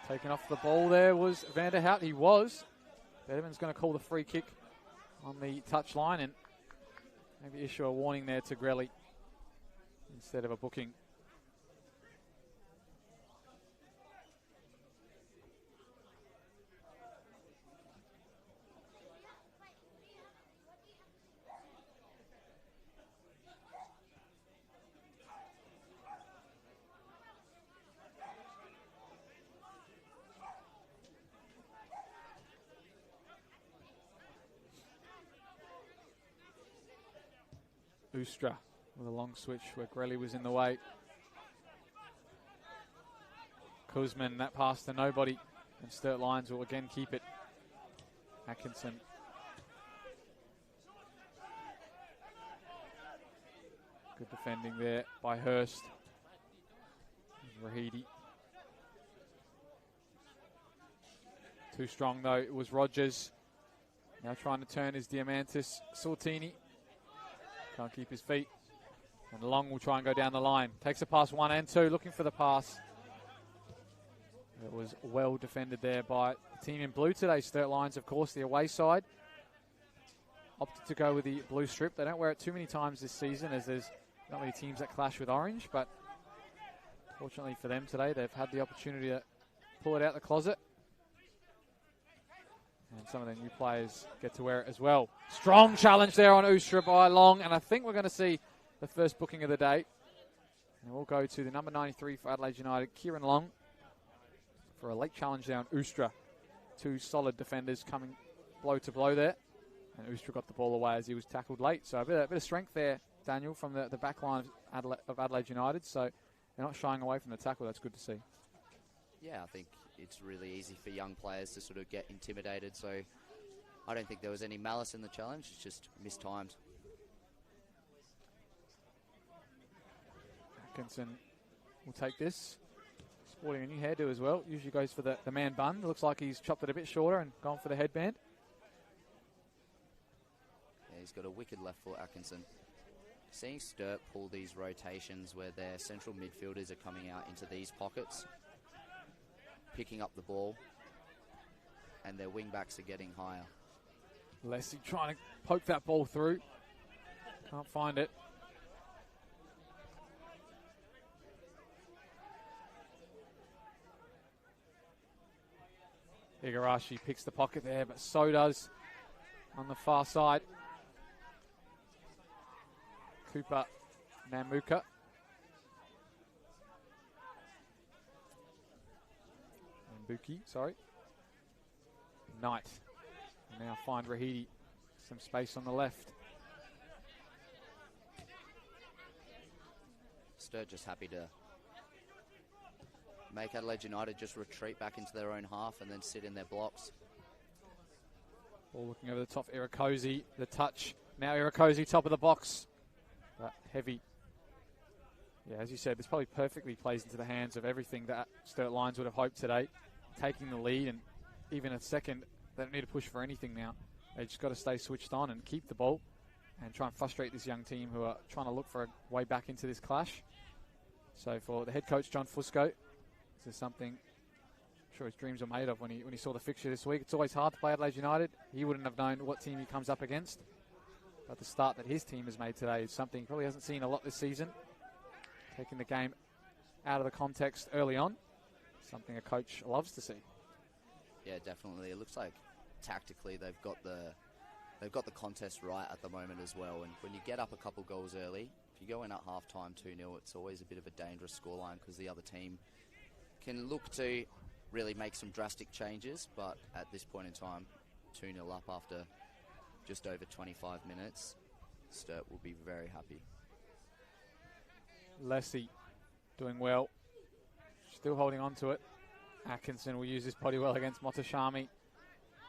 Speaker 6: Taken off the ball there was Vanderhout. He was. Betterman's going to call the free kick on the touchline and maybe issue a warning there to Grelly instead of a booking. Ustra with a long switch where Grelly was in the way. Kuzman, that pass to nobody, and Sturt Lions will again keep it. Atkinson. Good defending there by Hurst. Rahidi. Too strong though, it was Rogers. Now trying to turn is Diamantis Sortini. Can't keep his feet. And Long will try and go down the line. Takes a pass 1 and 2, looking for the pass. It was well defended there by the team in blue today. Sturt Lions, of course, the away side. Opted to go with the blue strip. They don't wear it too many times this season as there's not many teams that clash with orange. But fortunately for them today, they've had the opportunity to pull it out the closet. And some of the new players get to wear it as well. Strong challenge there on Ustra by Long. And I think we're going to see the first booking of the day. And we'll go to the number 93 for Adelaide United, Kieran Long, for a late challenge there on Ustra. 2 solid defenders coming blow to blow there. And Ustra got the ball away as he was tackled late. So a bit of strength there, Daniel, from the back line of Adelaide United. So they're not shying away from the tackle. That's good to see.
Speaker 7: Yeah, I think it's really easy for young players to sort of get intimidated. So I don't think there was any malice in the challenge. It's just mistimed.
Speaker 6: Atkinson will take this. Sporting a new hairdo as well. Usually goes for the man bun. Looks like he's chopped it a bit shorter and gone for the headband.
Speaker 7: Yeah, he's got a wicked left foot, Atkinson. Seeing Sturt pull these rotations where their central midfielders are coming out into these pockets, picking up the ball, and their wing backs are getting higher.
Speaker 6: Leslie trying to poke that ball through. Can't find it. Igarashi picks the pocket there, but so does on the far side Cooper Namuka. Nambuki, sorry. Knight. Now find Rahidi some space on the left.
Speaker 7: Sturt just happy to make Adelaide United just retreat back into their own half and then sit in their blocks.
Speaker 6: Ball looking over the top, Irakosi, the touch. Now Irakosi, top of the box. But heavy. Yeah, as you said, this probably perfectly plays into the hands of everything that Sturt Lions would have hoped today. Taking the lead, and even a second, they don't need to push for anything now. They just got to stay switched on and keep the ball and try and frustrate this young team who are trying to look for a way back into this clash. So for the head coach, John Fusco, this is something I'm sure his dreams were made of when he saw the fixture this week. It's always hard to play Adelaide United. He wouldn't have known what team he comes up against. But the start that his team has made today is something he probably hasn't seen a lot this season. Taking the game out of the context early on, something a coach loves to see.
Speaker 7: Yeah, definitely. It looks like tactically they've got the contest right at the moment as well. And when you get up a couple goals early, if you go in at half-time 2-0, it's always a bit of a dangerous scoreline because the other team can look to really make some drastic changes. But at this point in time, 2-0 up after just over 25 minutes, Sturt will be very happy.
Speaker 6: Lessie doing well, still holding on to it. Atkinson will use this body well against Motashami.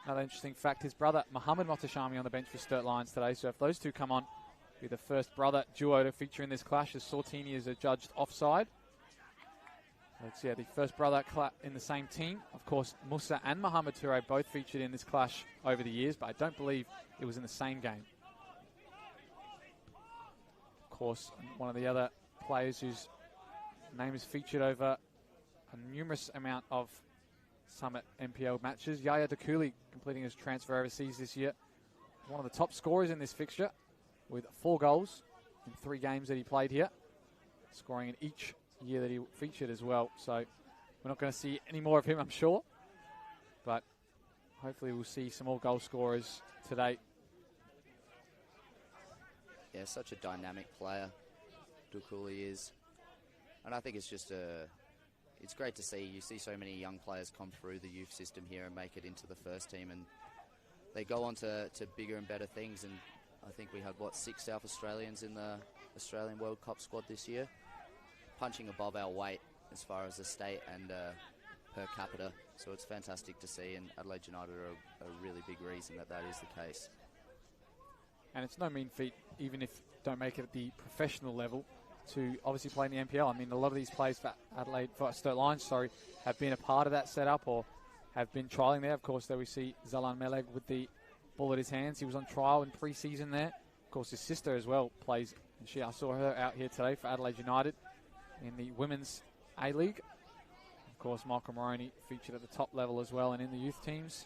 Speaker 6: Another interesting fact, his brother Mohammed Motashami on the bench for Sturt Lions today. So if those two come on, be the first brother duo to feature in this clash, as Sortini is adjudged offside. Let's see, the first brother in the same team. Of course, Musa and Mohamed Toure both featured in this clash over the years, but I don't believe it was in the same game. Of course, one of the other players whose name is featured over a numerous amount of Summit NPL matches, Yaya Dakuli, completing his transfer overseas this year. One of the top scorers in this fixture with 4 goals in 3 games that he played here, scoring in each year that he featured as well. So we're not going to see any more of him, I'm sure, but hopefully we'll see some more goal scorers today.
Speaker 7: Yeah, such a dynamic player, Dukuli is. And I think it's just it's great to see. You see so many young players come through the youth system here and make it into the first team, and they go on to bigger and better things. And I think we had, 6 South Australians in the Australian World Cup squad this year, punching above our weight as far as the state and per capita. So it's fantastic to see, and Adelaide United are a really big reason that is the case.
Speaker 6: And it's no mean feat, even if don't make it at the professional level, to obviously play in the NPL. I mean, a lot of these players for Sturt Lions, have been a part of that setup or have been trialling there. Of course, there we see Zalan Meleg with the ball at his hands. He was on trial in pre-season there. Of course, his sister as well plays. And I saw her out here today for Adelaide United in the Women's A-League. Of course, Michael Moroney featured at the top level as well and in the youth teams.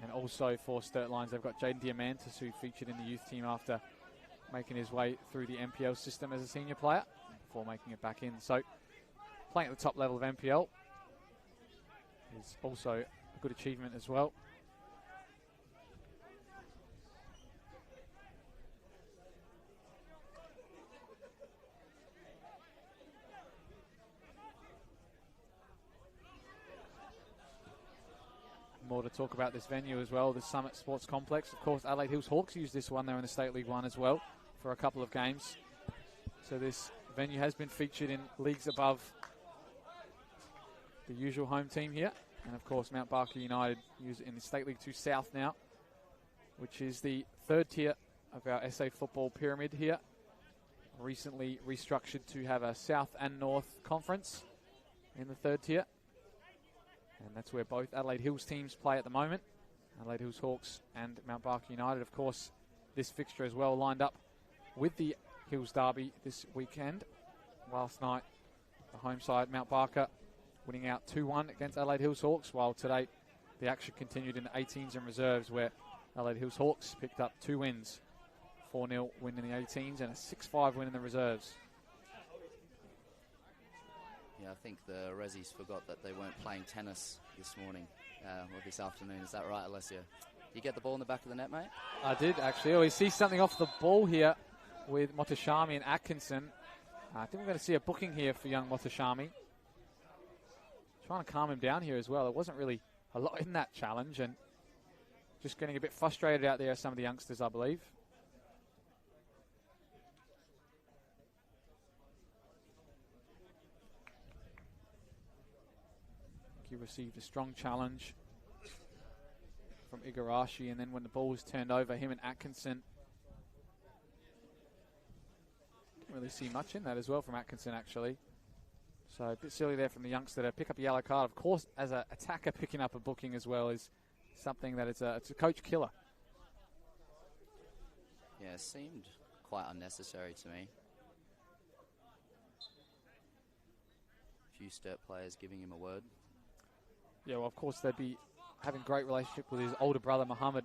Speaker 6: And also for Sturt Lions, they've got Jaden Diamantis, who featured in the youth team after making his way through the NPL system as a senior player before making it back in. So playing at the top level of NPL is also a good achievement as well. More to talk about this venue as well, the Summit Sports Complex. Of course, Adelaide Hills Hawks used this one there in the State League 1 as well for a couple of games. So this venue has been featured in leagues above the usual home team here. And of course, Mount Barker United use it in the State League 2 South now, which is the 3rd tier of our SA football pyramid here. Recently restructured to have a South and North conference. in the third tier. And that's where both Adelaide Hills teams play at the moment. Adelaide Hills Hawks and Mount Barker United. Of course, this fixture as well lined up with the Hills Derby this weekend. Last night, the home side, Mount Barker, winning out 2-1 against Adelaide Hills Hawks, while today the action continued in the 18s and reserves, where Adelaide Hills Hawks picked up 2 wins. 4-0 win in the 18s and a 6-5 win in the reserves.
Speaker 7: Yeah, I think the Rezzies forgot that they weren't playing tennis this morning, or this afternoon. Is that right, Alessia? You get the ball in the back of the net, mate?
Speaker 6: I did, actually. Oh, we see something off the ball here with Motashami and Atkinson. I think we're going to see a booking here for young Motashami. Trying to calm him down here as well. There wasn't really a lot in that challenge, and just getting a bit frustrated out there, some of the youngsters, I believe. He received a strong challenge from Igarashi, and then when the ball was turned over, him and Atkinson. Didn't really see much in that as well from Atkinson, actually. So a bit silly there from the youngster to pick up a yellow card. Of course, as an attacker, picking up a booking as well is something that it's a coach killer.
Speaker 7: Yeah, it seemed quite unnecessary to me. A few Sturt players giving him a word.
Speaker 6: Yeah, well, of course, they'd be having a great relationship with his older brother, Mohammed,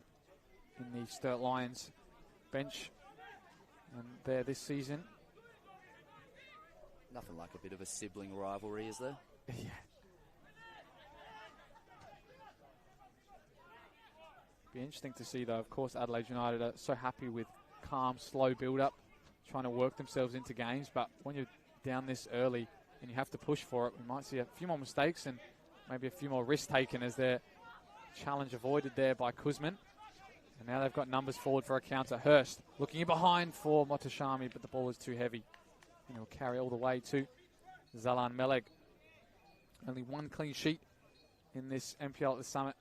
Speaker 6: in the Sturt Lions bench. And there this season.
Speaker 7: Nothing like a bit of a sibling rivalry, is there?
Speaker 6: Yeah. Be interesting to see, though. Of course, Adelaide United are so happy with calm, slow build-up, trying to work themselves into games. But when you're down this early and you have to push for it, we might see a few more mistakes and maybe a few more risks taken as their challenge avoided there by Kuzman. And now they've got numbers forward for a counter. Hurst looking in behind for Motashami, but the ball is too heavy. And he'll carry all the way to Zalan Meleg. Only one clean sheet in this NPL at the Summit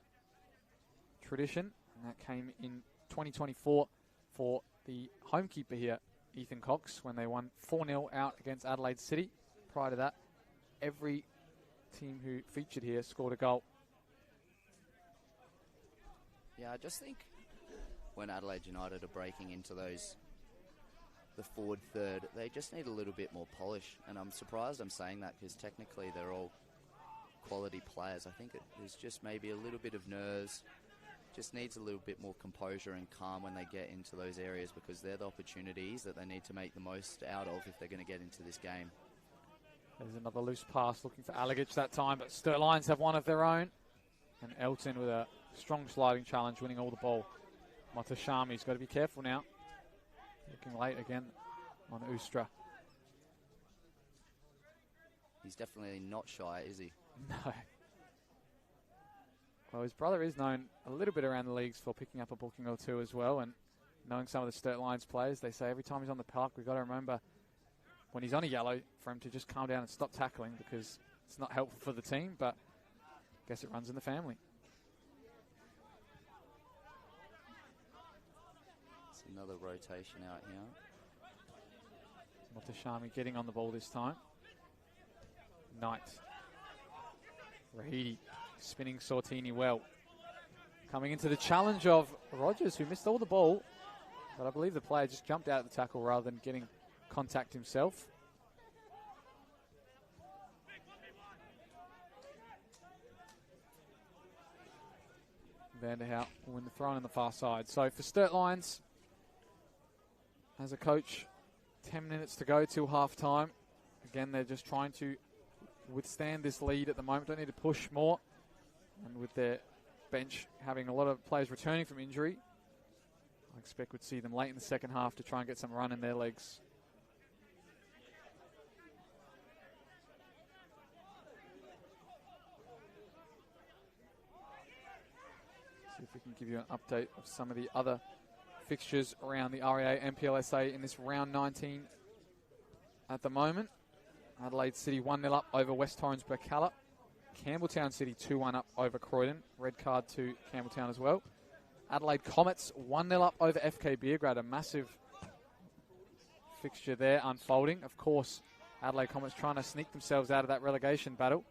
Speaker 6: tradition. And that came in 2024 for the homekeeper here, Ethan Cox, when they won 4-0 out against Adelaide City. Prior to that, every team who featured here scored a goal.
Speaker 7: Yeah, I just think when Adelaide United are breaking into the forward third, they just need a little bit more polish. And I'm surprised I'm saying that because technically they're all quality players. I think there's just maybe a little bit of nerves. Just needs a little bit more composure and calm when they get into those areas, because they're the opportunities that they need to make the most out of if they're going to get into this game.
Speaker 6: There's another loose pass looking for Alagich that time, but Sturt Lions have one of their own. And Elton with a strong sliding challenge, winning all the ball. Motashami's got to be careful now. Looking late again on Ustra.
Speaker 7: He's definitely not shy, is he?
Speaker 6: No. Well, his brother is known a little bit around the leagues for picking up a booking or two as well, and knowing some of the Sturt Lions players, they say every time he's on the park, we've got to remember when he's on a yellow for him to just calm down and stop tackling, because it's not helpful for the team, but I guess it runs in the family.
Speaker 7: It's another rotation out here.
Speaker 6: Motashami getting on the ball this time. Knight. Rahidi spinning Sortini well. Coming into the challenge of Rogers, who missed all the ball, but I believe the player just jumped out of the tackle rather than getting contact himself. Vanderhout will win the throw on the far side. So for Sturt Lions, as a coach, 10 minutes to go till half time. Again, they're just trying to withstand this lead at the moment. Don't need to push more. And with their bench having a lot of players returning from injury, I expect we'd see them late in the second half to try and get some run in their legs. See if we can give you an update of some of the other fixtures around the REA NPLSA in this round 19 at the moment. Adelaide City 1-0 up over West Torrens Burkalla. Campbelltown City 2-1 up over Croydon. Red card to Campbelltown as well. Adelaide Comets 1-0 up over FK Beergrad. A massive fixture there unfolding. Of course, Adelaide Comets trying to sneak themselves out of that relegation battle.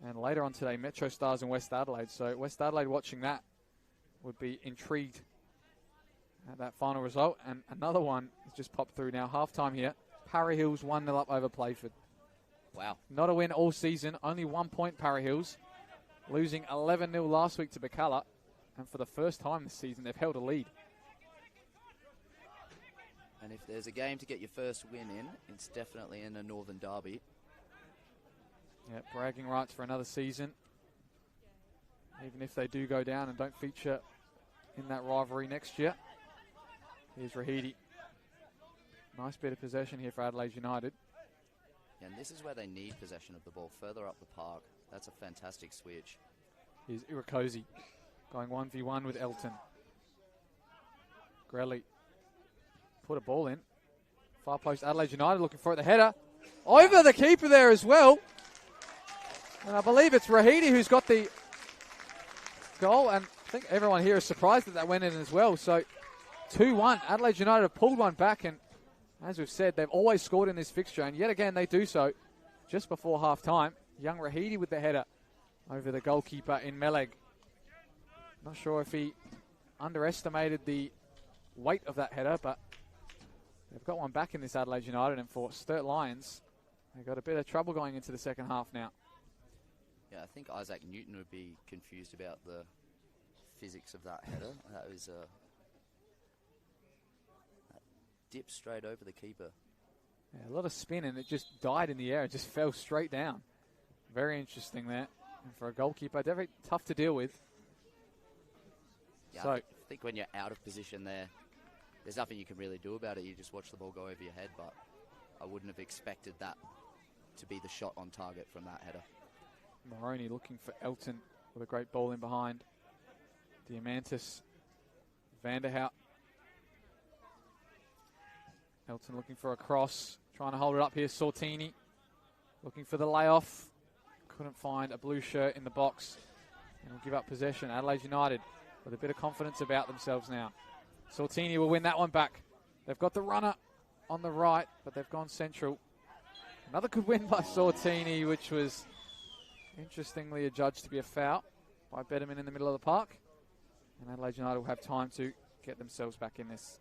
Speaker 6: And later on today, Metro Stars and West Adelaide. So West Adelaide watching that would be intrigued at that final result. And another one has just popped through now. Halftime here. Parra Hills 1-0 up over Playford.
Speaker 7: Wow.
Speaker 6: Not a win all season. Only 1 point Parra Hills. Losing 11-0 last week to Bacalla. And for the first time this season, they've held a lead.
Speaker 7: And if there's a game to get your first win in, it's definitely in a Northern Derby.
Speaker 6: Yeah, bragging rights for another season. Even if they do go down and don't feature in that rivalry next year. Here's Rahidi. Nice bit of possession here for Adelaide United.
Speaker 7: Yeah, and this is where they need possession of the ball, further up the park. That's a fantastic switch.
Speaker 6: Here's Irakosi going 1v1 with Elton. Grelly put a ball in. Far post Adelaide United looking for it. The header over the keeper there as well. And I believe it's Rahidi who's got the goal. And I think everyone here is surprised that went in as well. So 2-1. Adelaide United have pulled one back. And as we've said, they've always scored in this fixture. And yet again, they do so just before half-time. Young Rahidi with the header over the goalkeeper in Meleg. Not sure if he underestimated the weight of that header, but they've got one back in this Adelaide United. And for Sturt Lions, they've got a bit of trouble going into the second half now.
Speaker 7: Yeah, I think Isaac Newton would be confused about the physics of that header. That was a dip straight over the keeper.
Speaker 6: Yeah, a lot of spin, and it just died in the air. It just fell straight down. Very interesting there. And for a goalkeeper, very tough to deal with.
Speaker 7: Yeah,
Speaker 6: So,
Speaker 7: I think when you're out of position there, there's nothing you can really do about it. You just watch the ball go over your head, but I wouldn't have expected that to be the shot on target from that header.
Speaker 6: Maroney looking for Elton with a great ball in behind. Diamantis, Vanderhout. Elton looking for a cross, trying to hold it up here. Sortini looking for the layoff. Couldn't find a blue shirt in the box. And will give up possession. Adelaide United with a bit of confidence about themselves now. Sortini will win that one back. They've got the runner on the right, but they've gone central. Another good win by Sortini, which was interestingly adjudged to be a foul by Betterman in the middle of the park. And Adelaide United will have time to get themselves back in this.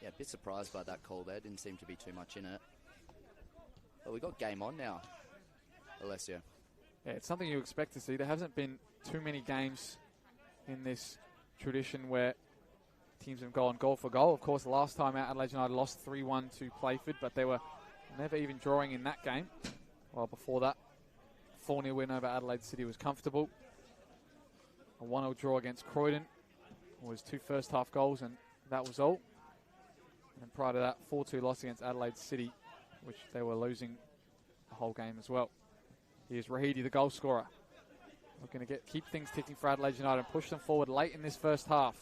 Speaker 7: Yeah, a bit surprised by that call there. Didn't seem to be too much in it. But we got game on now, Alessio.
Speaker 6: Yeah, it's something you expect to see. There hasn't been too many games in this tradition where teams have gone goal for goal. Of course, last time out, Adelaide United lost 3-1 to Playford, but they were never even drawing in that game. While before that, 4-0 win over Adelaide City was comfortable. A 1-0 draw against Croydon was 2 first-half goals, and that was all. And prior to that, 4-2 loss against Adelaide City, which they were losing the whole game as well. Here's Rahidi, the goal scorer. Looking to keep things ticking for Adelaide United and push them forward late in this first half.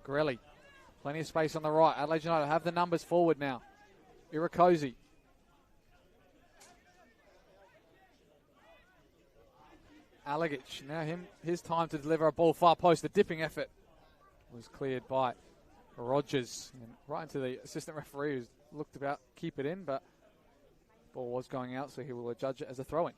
Speaker 6: Gorelli, plenty of space on the right. Adelaide United have the numbers forward now. Irakosi. Alagic, now his time to deliver a ball far post. The dipping effort was cleared by Rogers. And right into the assistant referee who's looked about keep it in, but the ball was going out, so he will judge it as a throw-in.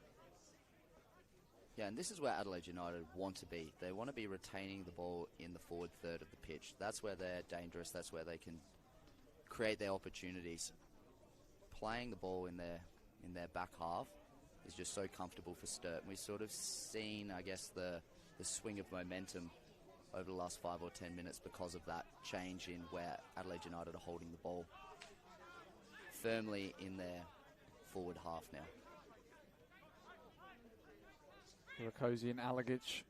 Speaker 7: Yeah, and this is where Adelaide United want to be. They want to be retaining the ball in the forward third of the pitch. That's where they're dangerous. That's where they can create their opportunities. Playing the ball in their back half is just so comfortable for Sturt. We've sort of seen, I guess, the swing of momentum over the last 5 or 10 minutes because of that change in where Adelaide United are holding the ball firmly in their forward half now.
Speaker 6: Irakosi and Alagic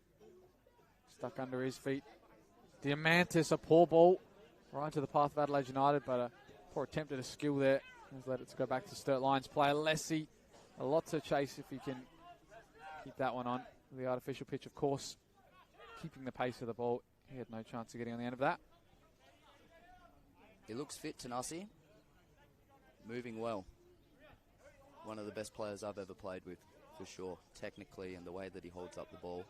Speaker 6: stuck under his feet. Diamantis, a poor ball right into the path of Adelaide United, but a poor attempt at a skill there. He's let it go back to Sturt Lions player Lessie. A lot to chase if he can keep that one on. The artificial pitch, of course, keeping the pace of the ball. He had no chance of getting on the end of that.
Speaker 7: He looks fit, Tanasi. Moving well. One of the best players I've ever played with, for sure. Technically, and the way that he holds up the ball.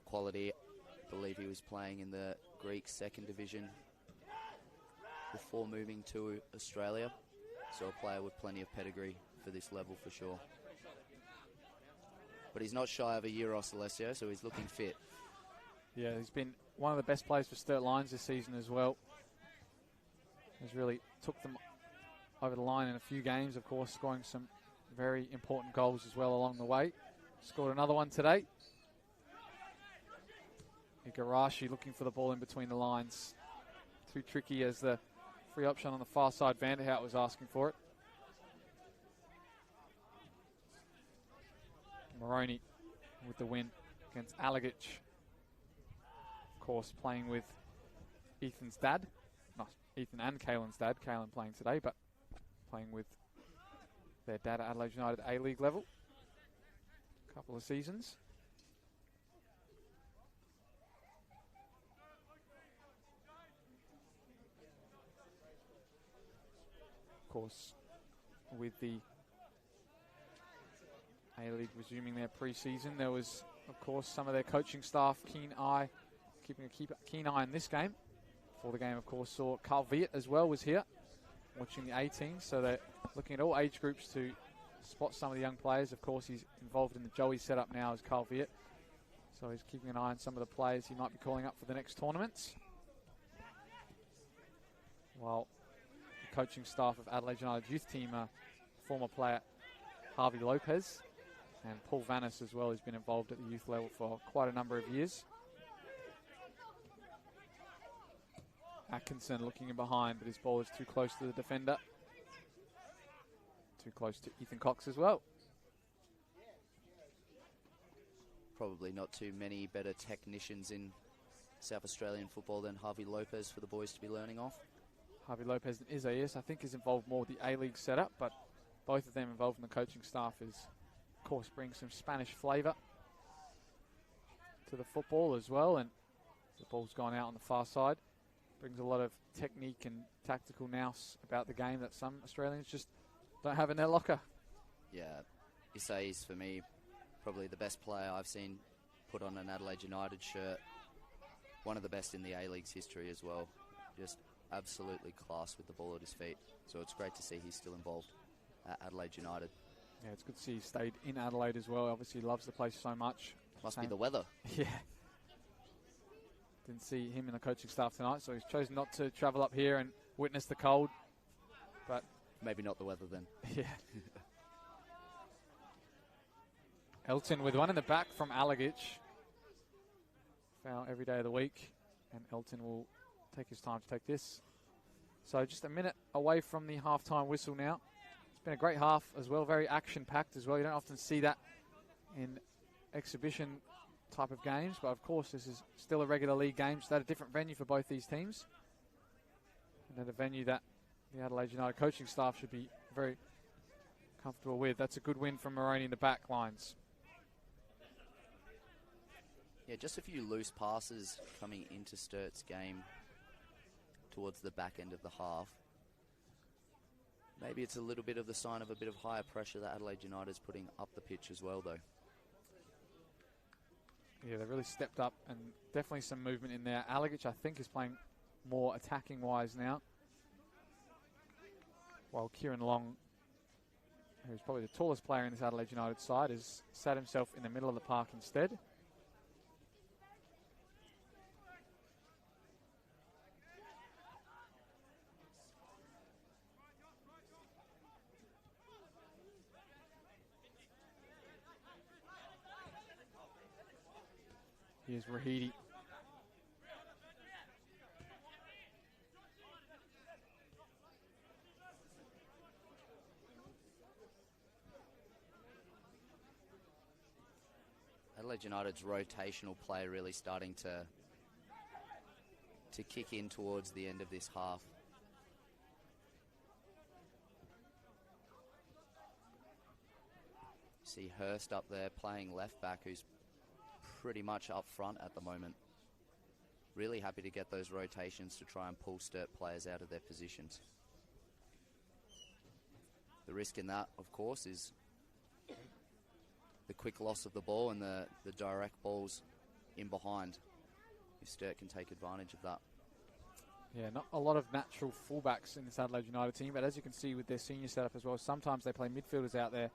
Speaker 7: Quality. I believe he was playing in the Greek second division before moving to Australia. So a player with plenty of pedigree for this level, for sure. but he's not shy of a Euros, Alessio, so he's looking fit.
Speaker 6: Yeah, he's been one of the best players for Sturt Lions this season as well. He's really took them over the line in a few games, of course, scoring some very important goals as well along the way. Scored another one today. Igarashi looking for the ball in between the lines. Too tricky as the free option on the far side. Vanderhout was asking for it. Moroney with the win against Alagic. Of course, playing with Ethan's dad. Not Ethan and Kaylin's dad. Kaylin playing today, but playing with their dad at Adelaide United A-League level. A couple of seasons. Of course, with the A-League resuming their pre-season, there was, of course, some of their coaching staff keeping a keen eye on this game. Before the game, of course, saw Carl Viet as well was here, watching the A-team. So they're looking at all age groups to spot some of the young players. Of course, he's involved in the Joey setup now as Carl Viet. So he's keeping an eye on some of the players he might be calling up for the next tournaments. While the coaching staff of Adelaide United youth team, former player Harvey Lopez and Paul Vanis as well, has been involved at the youth level for quite a number of years. Atkinson looking in behind, but his ball is too close to the defender. Too close to Ethan Cox as well.
Speaker 7: Probably not too many better technicians in South Australian football than Harvey Lopez for the boys to be learning off.
Speaker 6: Harvey Lopez and Isaias, I think, is involved more with the A-League setup, but both of them involved in the coaching staff is, of course, bring some Spanish flavour to the football as well. And the ball's gone out on the far side. Brings a lot of technique and tactical nous about the game that some Australians just don't have in their locker.
Speaker 7: Yeah, Isaias, for me, probably the best player I've seen put on an Adelaide United shirt. One of the best in the A-League's history as well. Just absolutely class with the ball at his feet. So it's great to see he's still involved at Adelaide United.
Speaker 6: Yeah, it's good to see he stayed in Adelaide as well. Obviously, he loves the place so much.
Speaker 7: Must be the weather.
Speaker 6: Yeah. Didn't see him in the coaching staff tonight, so he's chosen not to travel up here and witness the cold. But
Speaker 7: maybe not the weather then.
Speaker 6: Yeah. Elton with one in the back from Alagic. Foul every day of the week, and Elton will take his time to take this. So just a minute away from the half-time whistle now. It's been a great half as well, very action-packed as well. You don't often see that in exhibition type of games, but of course this is still a regular league game, so at a different venue for both these teams, and at a venue that the Adelaide United coaching staff should be very comfortable with. That's a good win from Moroney in the back lines.
Speaker 7: Yeah, just a few loose passes coming into Sturt's game towards the back end of the half. Maybe it's a little bit of the sign of a bit of higher pressure that Adelaide United is putting up the pitch as well, though.
Speaker 6: Yeah, they really stepped up, and definitely some movement in there. Alagic, I think, is playing more attacking-wise now, while Kieran Long, who's probably the tallest player in this Adelaide United side, has sat himself in the middle of the park instead. Here's Rahidi.
Speaker 7: Adelaide United's rotational play really starting to kick in towards the end of this half. See Hurst up there playing left back, who's pretty much up front at the moment. Really happy to get those rotations to try and pull Sturt players out of their positions. The risk in that, of course, is the quick loss of the ball and the direct balls in behind, if Sturt can take advantage of that.
Speaker 6: Yeah, not a lot of natural fullbacks in this Adelaide United team, but as you can see with their senior setup as well, sometimes they play midfielders out there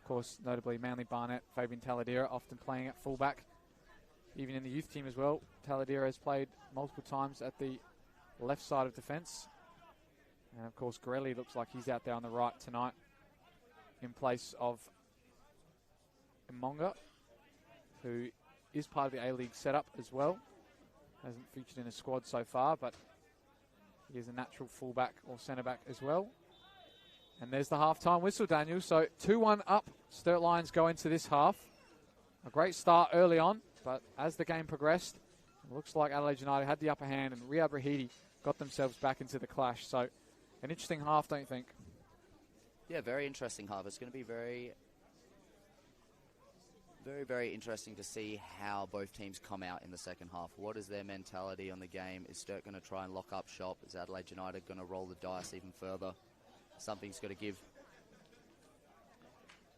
Speaker 6: course, notably Manly Barnett, Fabian Taladera, often playing at fullback. Even in the youth team as well, Taladera has played multiple times at the left side of defence. And of course, Gorelli looks like he's out there on the right tonight in place of Imonga, who is part of the A-League setup as well. Hasn't featured in a squad so far, but he is a natural fullback or centre-back as well. And there's the half-time whistle, Daniel. So 2-1 up. Sturt Lions go into this half. A great start early on, but as the game progressed, it looks like Adelaide United had the upper hand and Riyad Rahidi got themselves back into the clash. So an interesting half, don't you think?
Speaker 7: Yeah, very interesting half. It's going to be very, very interesting to see how both teams come out in the second half. What is their mentality on the game? Is Sturt going to try and lock up shop? Is Adelaide United going to roll the dice even further? Something's got to give.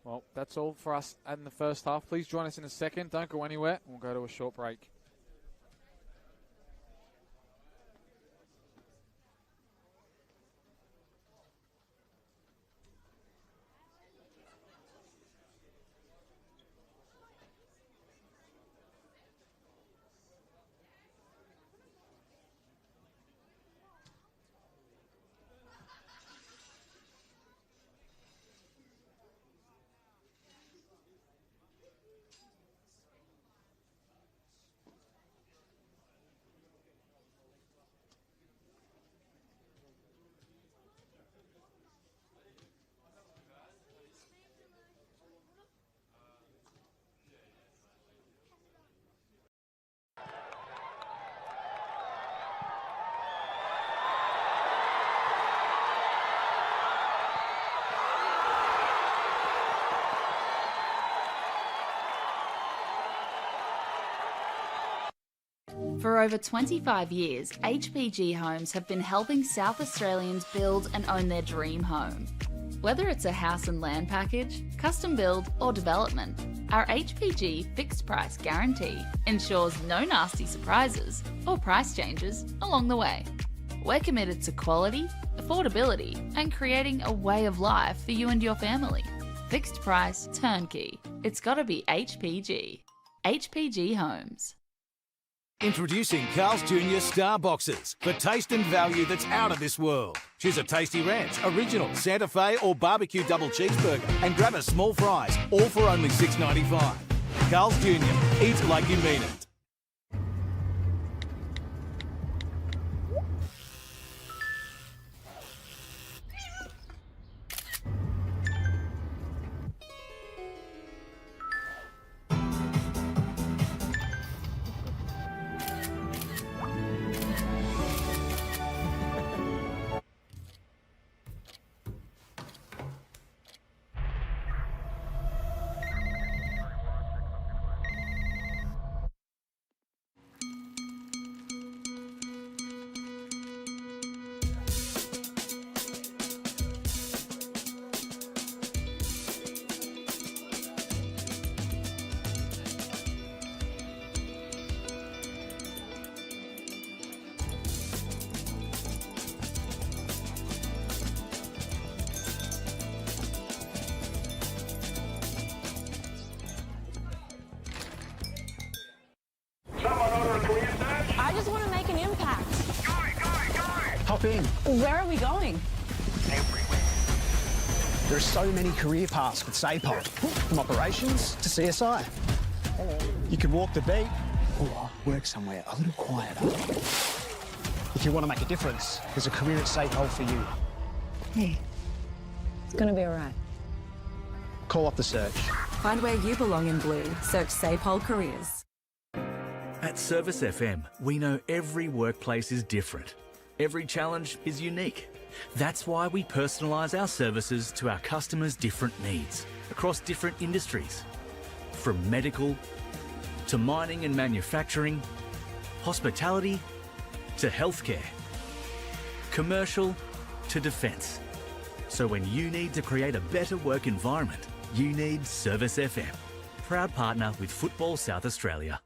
Speaker 6: Well, that's all for us in the first half. Please join us in a second. Don't go anywhere. We'll go to a short break.
Speaker 1: For over 25 years, HPG Homes have been helping South Australians build and own their dream home. Whether it's a house and land package, custom build or development, our HPG fixed price guarantee ensures no nasty surprises or price changes along the way. We're committed to quality, affordability and creating a way of life for you and your family. Fixed price, turnkey. It's gotta be HPG. HPG Homes.
Speaker 8: Introducing Carl's Jr. Star Boxes for taste and value that's out of this world. Choose a tasty ranch, original, Santa Fe or barbecue double cheeseburger and grab a small fries, all for only $6.95. Carl's Jr. Eat like you mean it.
Speaker 2: I just want to make an impact.
Speaker 9: Hop in.
Speaker 2: Where are we going?
Speaker 9: There are so many career paths with SAPOL, from operations to CSI. You could walk the beat or work somewhere a little quieter. If you want to make a difference, there's a career at SAPOL for you.
Speaker 10: Hey, it's gonna be all right.
Speaker 9: Call up the search.
Speaker 10: Find where you belong in blue. Search SAPOL Careers.
Speaker 3: At Service FM, we know every workplace is different. Every challenge is unique. That's why we personalise our services to our customers' different needs across different industries. From medical to mining and manufacturing, hospitality to healthcare, commercial to defence. So when you need to create a better work environment, you need Service FM. Proud partner with Football South Australia.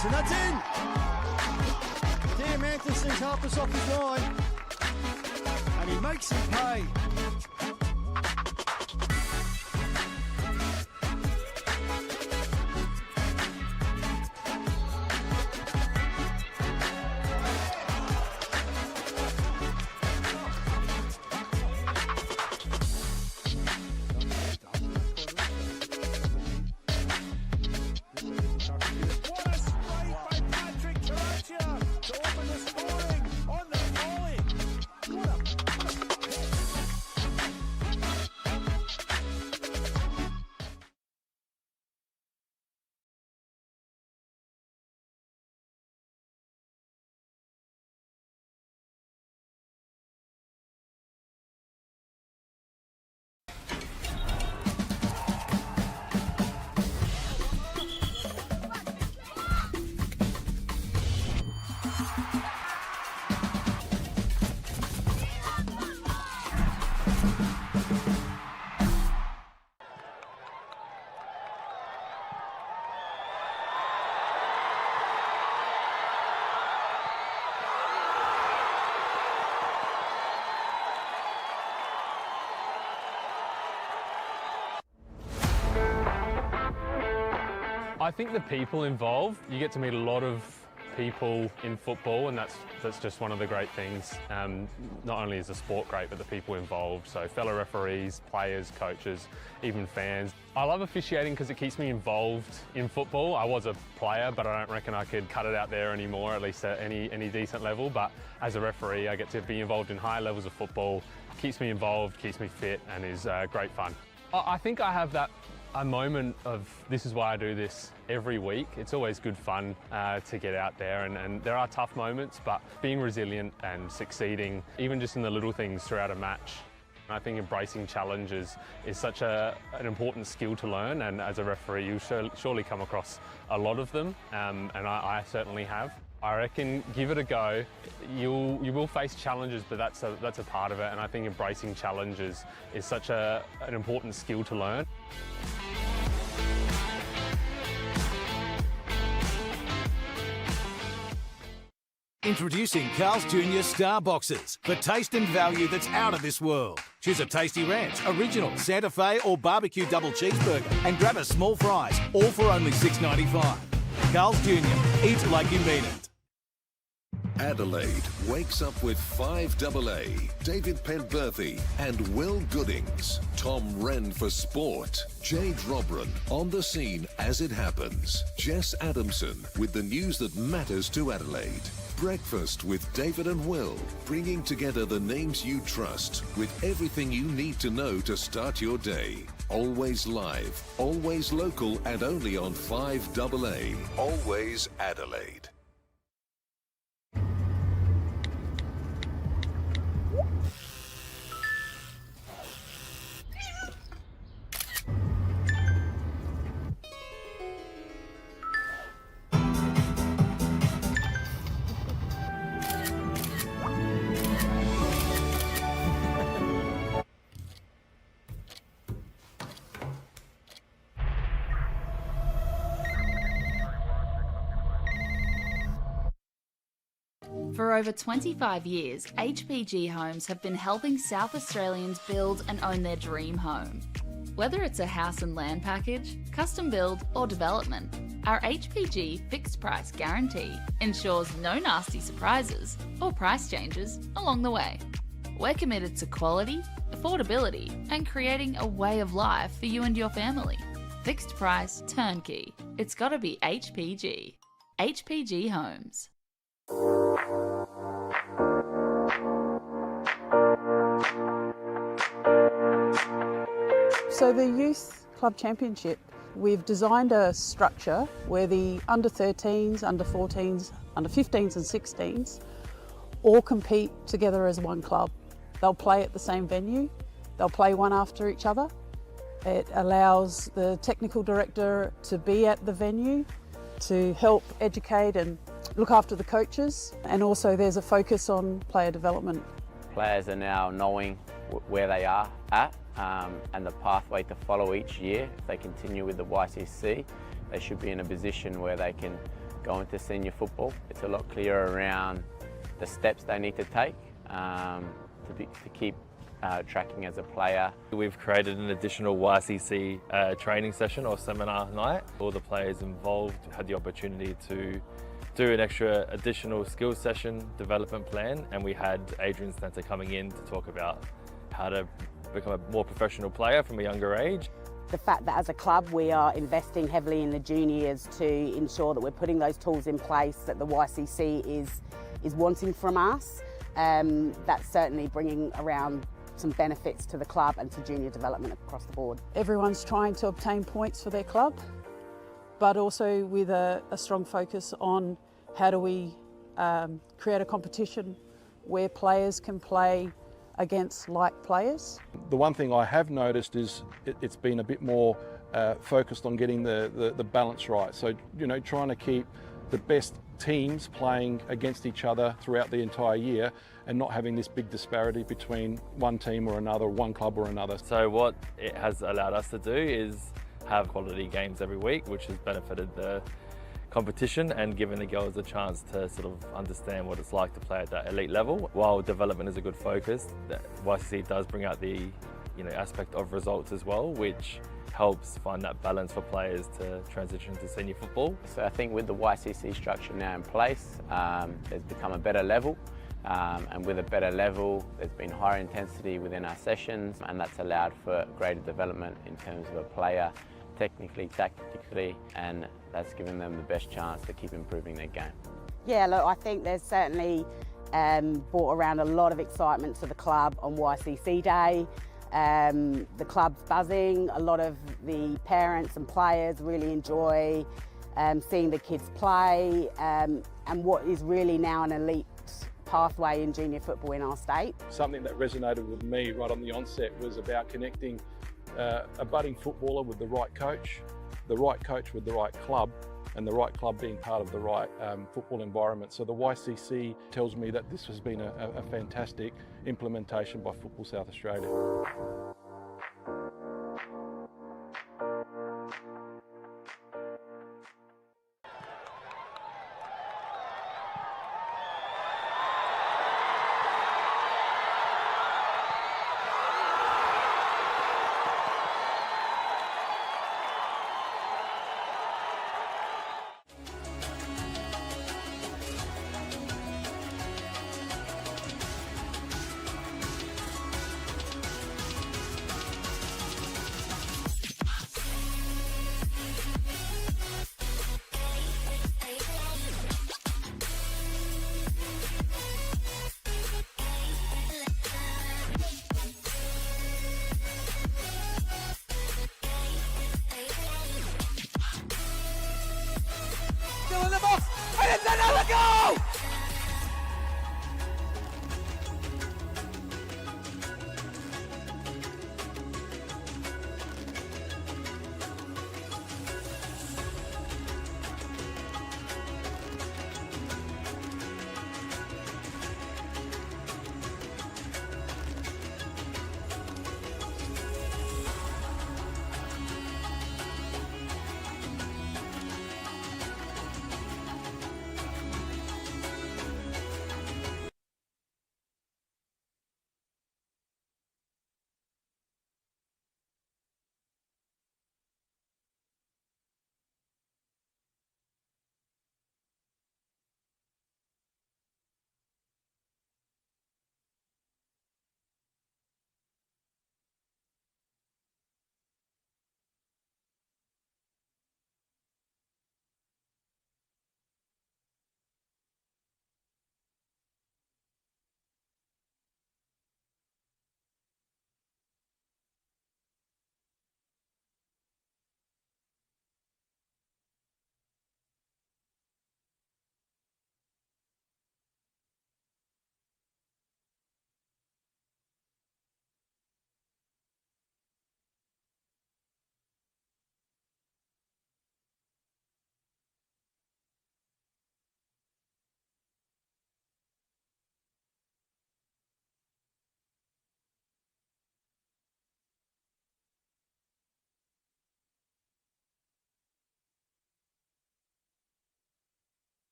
Speaker 9: Diamantis, and that's in! Diamantis sees Harpers off his line, and he makes him pay.
Speaker 4: I think the people involved, you get to meet a lot of people in football, and that's just one of the great things. Not only is the sport great, but the people involved. So fellow referees, players, coaches, even fans. I love officiating because it keeps me involved in football. I was a player, but I don't reckon I could cut it out there anymore, at least at any decent level. But as a referee, I get to be involved in higher levels of football. Keeps me involved, keeps me fit, and is great fun. I think I have a moment of this is why I do this every week. It's always good fun to get out there, and there are tough moments, but being resilient and succeeding, even just in the little things throughout a match. I think embracing challenges is such an important skill to learn, and as a referee you surely come across a lot of them, and I certainly have. I reckon give it a go. You will face challenges, but that's a part of it, and I think embracing challenges is such an important skill to learn.
Speaker 8: Introducing Carl's Jr. Star Boxes for taste and value that's out of this world. Choose a tasty ranch, original, Santa Fe or barbecue double cheeseburger and grab a small fries, all for only $6.95. Carl's Jr. Eat like you mean it.
Speaker 5: Adelaide wakes up with 5AA, David Penberthy and Will Goodings. Tom Wren for sport. Jade Robran on the scene as it happens. Jess Adamson with the news that matters to Adelaide. Breakfast with David and Will, bringing together the names you trust with everything you need to know to start your day. Always live, always local, and only on 5AA. Always Adelaide.
Speaker 1: For over 25 years, HPG Homes have been helping South Australians build and own their dream home. Whether it's a house and land package, custom build or development, our HPG fixed price guarantee ensures no nasty surprises or price changes along the way. We're committed to quality, affordability and creating a way of life for you and your family. Fixed price turnkey. It's gotta be HPG. HPG Homes.
Speaker 11: So the Youth Club Championship, we've designed a structure where the under 13s, under 14s, under 15s and 16s all compete together as one club. They'll play at the same venue, they'll play one after each other. It allows the technical director to be at the venue to help educate and look after the coaches, and also there's a focus on player development.
Speaker 12: Players are now knowing where they are at and the pathway to follow each year. If they continue with the YCC, they should be in a position where they can go into senior football. It's a lot clearer around the steps they need to take to keep tracking as a player.
Speaker 13: We've created an additional YCC training session or seminar night. All the players involved had the opportunity to do an extra additional skills session development plan, and we had Adrian Stanter coming in to talk about how to become a more professional player from a younger age.
Speaker 14: The fact that as a club we are investing heavily in the juniors to ensure that we're putting those tools in place that the YCC is wanting from us, that's certainly bringing around some benefits to the club and to junior development across the board.
Speaker 11: Everyone's trying to obtain points for their club, but also with a strong focus on how do we create a competition where players can play against like players.
Speaker 15: The one thing I have noticed is it's been a bit more focused on getting the balance right. So, you know, trying to keep the best teams playing against each other throughout the entire year and not having this big disparity between one team or another, one club or another.
Speaker 13: So what it has allowed us to do is have quality games every week, which has benefited the competition and given the girls a chance to sort of understand what it's like to play at that elite level. While development is a good focus, the YCC does bring out the aspect of results as well, which helps find that balance for players to transition to senior football.
Speaker 12: So I think with the YCC structure now in place, there's become a better level. And with a better level, there's been higher intensity within our sessions, and that's allowed for greater development in terms of a player, technically, tactically, and that's given them the best chance to keep improving their game.
Speaker 14: Yeah, look, I think there's certainly brought around a lot of excitement to the club on YCC Day. The club's buzzing, a lot of the parents and players really enjoy seeing the kids play and what is really now an elite pathway in junior football in our state.
Speaker 15: Something that resonated with me right on the onset was about connecting a budding footballer with the right coach with the right club, and the right club being part of the right football environment. So the YCC tells me that this has been a fantastic implementation by Football South Australia.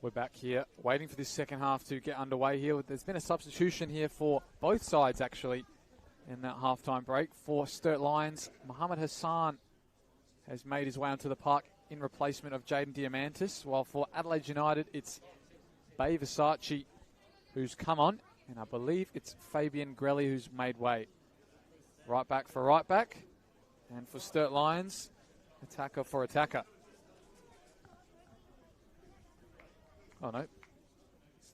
Speaker 6: We're back here waiting for this second half to get underway here. There's been a substitution here for both sides, actually, in that halftime break. For Sturt Lions, Mohammed Hassan has made his way onto the park in replacement of Jaden Diamantis, while for Adelaide United, it's Bay Versace who's come on, and I believe it's Fabian Grelli who's made way. Right back for right back, and for Sturt Lions, attacker for attacker. Oh no, is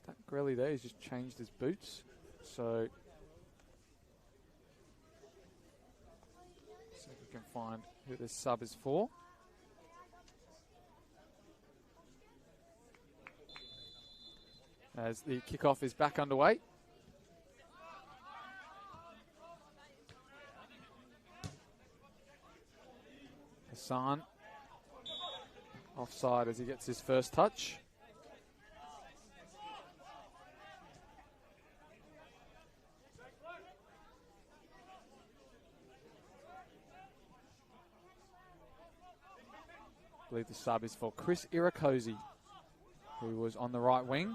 Speaker 6: that Grelli there? He's just changed his boots. So see if we can find who this sub is for. As the kickoff is back underway. Hassan offside as he gets his first touch. I believe the sub is for Chris Irakosi, who was on the right wing.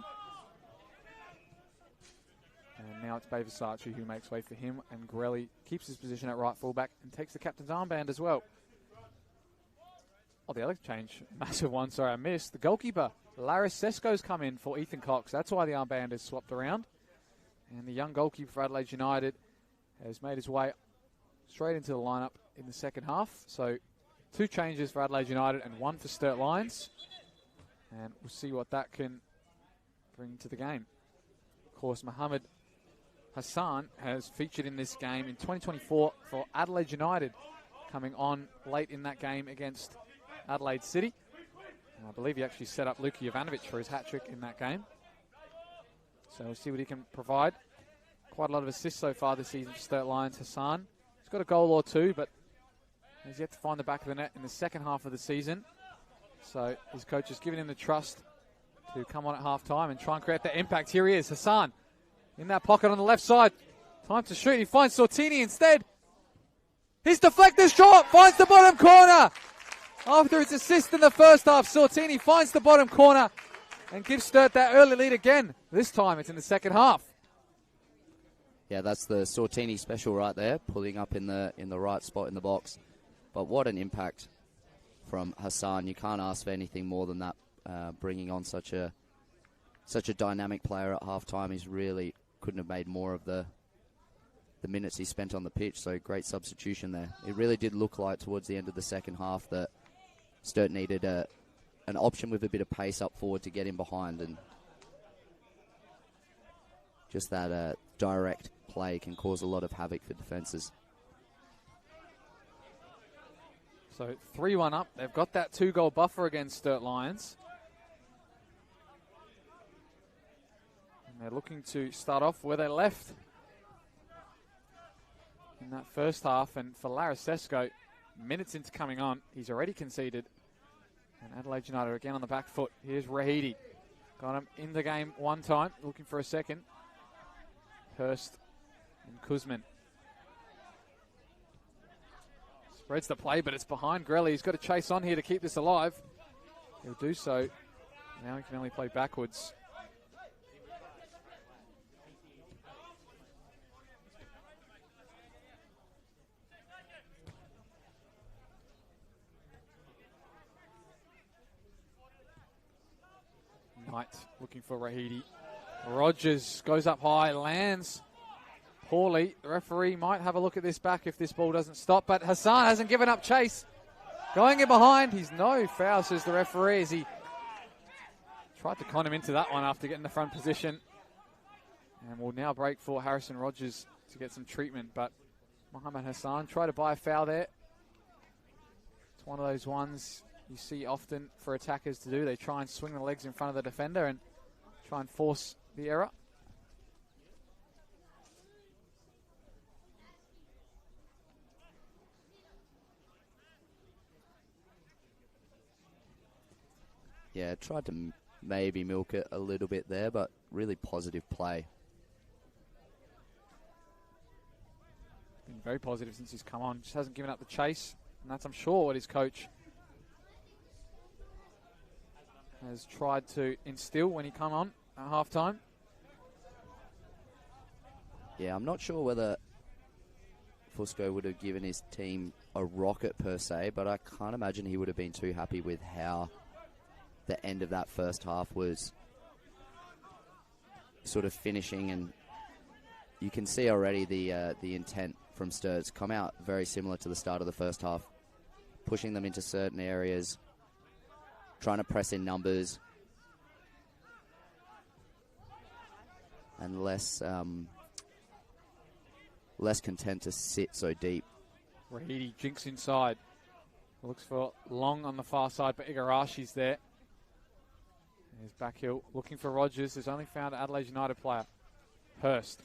Speaker 6: And now it's Bay Versace who makes way for him, and Grelli keeps his position at right fullback and takes the captain's armband as well. Oh, the other change, massive one, sorry I missed. The goalkeeper, Laris Sesko's come in for Ethan Cox. That's why the armband is swapped around. And the young goalkeeper for Adelaide United has made his way straight into the lineup in the second half. So 2 changes for Adelaide United and 1 for Sturt Lions. And we'll see what that can bring to the game. Of course, Mohammed Hassan has featured in this game in 2024 for Adelaide United, coming on late in that game against Adelaide City. And I believe he actually set up Luka Jovanovic for his hat-trick in that game. So we'll see what he can provide. Quite a lot of assists so far this season for Sturt Lions. Hassan, he's got a goal or 2, but he's yet to find the back of the net in the second half of the season. So his coach has given him the trust to come on at half-time and try and create that impact. Here he is, Hassan, in that pocket on the left side. Time to shoot. He finds Sortini instead. His deflected shot finds the bottom corner. After his assist in the first half, Sortini finds the bottom corner and gives Sturt that early lead again. This time it's in the second half.
Speaker 7: Yeah, that's the Sortini special right there, pulling up in the right spot in the box. But what an impact from Hassan. You can't ask for anything more than that, bringing on such a dynamic player at halftime. He's really couldn't have made more of the minutes he spent on the pitch, so great substitution there. It really did look like towards the end of the second half that Sturt needed an option with a bit of pace up forward to get him behind, and just that direct play can cause a lot of havoc for defences.
Speaker 6: So 3-1 up. They've got that 2-goal buffer against Sturt Lions. And they're looking to start off where they left in that first half. And for Laris Sesko, minutes into coming on, he's already conceded. And Adelaide United again on the back foot. Here's Rahidi. Got him in the game one time, looking for a second. Hurst and Kuzman. Spreads the play, but it's behind Grelli. He's got to chase on here to keep this alive. He'll do so. Now he can only play backwards. Knight looking for Rahidi. Rogers goes up high, lands poorly. The referee might have a look at this back if this ball doesn't stop, but Hassan hasn't given up chase. Going in behind, he's no foul, says the referee, as he tried to con him into that one after getting the front position. And will now break for Harrison Rogers to get some treatment, but Mohammed Hassan tried to buy a foul there. It's one of those ones you see often for attackers to do. They try and swing the legs in front of the defender and try and force the error.
Speaker 7: Yeah, tried to maybe milk it a little bit there, but really positive play.
Speaker 6: Been very positive since he's come on. Just hasn't given up the chase, and that's, I'm sure, what his coach has tried to instill when he come on at half-time.
Speaker 7: Yeah, I'm not sure whether Fusco would have given his team a rocket per se, but I can't imagine he would have been too happy with how the end of that first half was sort of finishing, and you can see already the intent from Sturt's come out very similar to the start of the first half, pushing them into certain areas, trying to press in numbers, and less content to sit so deep.
Speaker 6: Rahidi jinks inside. Looks for Long on the far side, but Igarashi's there. There's Backhill looking for Rogers, who's only found an Adelaide United player. Hurst.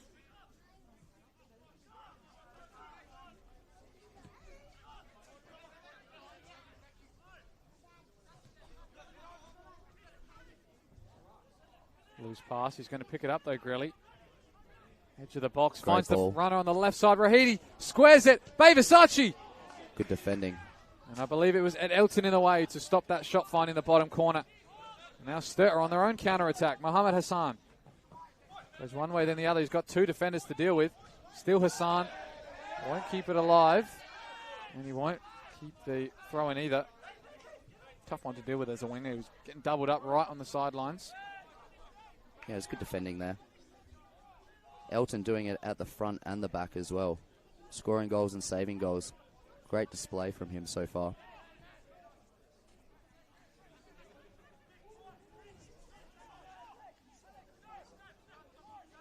Speaker 6: Loose pass. He's going to pick it up, though, Grelly. Edge of the box.
Speaker 7: Great
Speaker 6: finds
Speaker 7: ball.
Speaker 6: the runner on the left side. Rahidi squares it. Bay Versace.
Speaker 7: Good defending.
Speaker 6: And I believe it was Ed Elton in the way to stop that shot finding the bottom corner. And now Sturt are on their own counter-attack. Mohamed Hassan goes one way, then the other. He's got two defenders to deal with. Still Hassan. Won't keep it alive. And he won't keep the throw in either. Tough one to deal with as a winger. He was getting doubled up right on the sidelines.
Speaker 7: Yeah, it's good defending there. Elton doing it at the front and the back as well. Scoring goals and saving goals. Great display from him so far.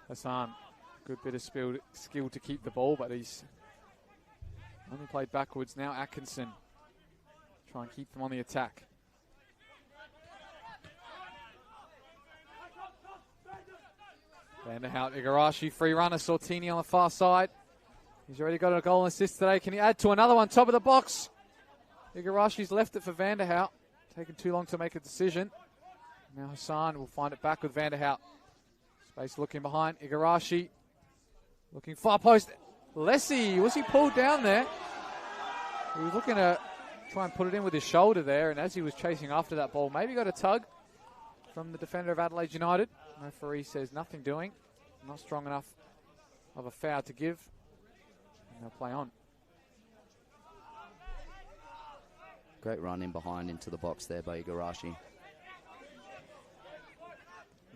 Speaker 6: Hassan, good bit of skill to keep the ball, but he's only played backwards. Now Atkinson. Try and keep them on the attack. Vanderhout, Igarashi, free runner, Sortini on the far side. He's already got a goal and assist today. Can he add to another one? Top of the box. Igarashi's left it for Vanderhout. Taking too long to make a decision. Now Hassan will find it back with Vanderhout. Space looking behind. Igarashi looking far post. Lessie, was he pulled down there? He was looking to try and put it in with his shoulder there, and as he was chasing after that ball, maybe got a tug from the defender of Adelaide United. Referee says nothing doing. Not strong enough of a foul to give. And they'll play on.
Speaker 7: Great run in behind into the box there by Igarashi.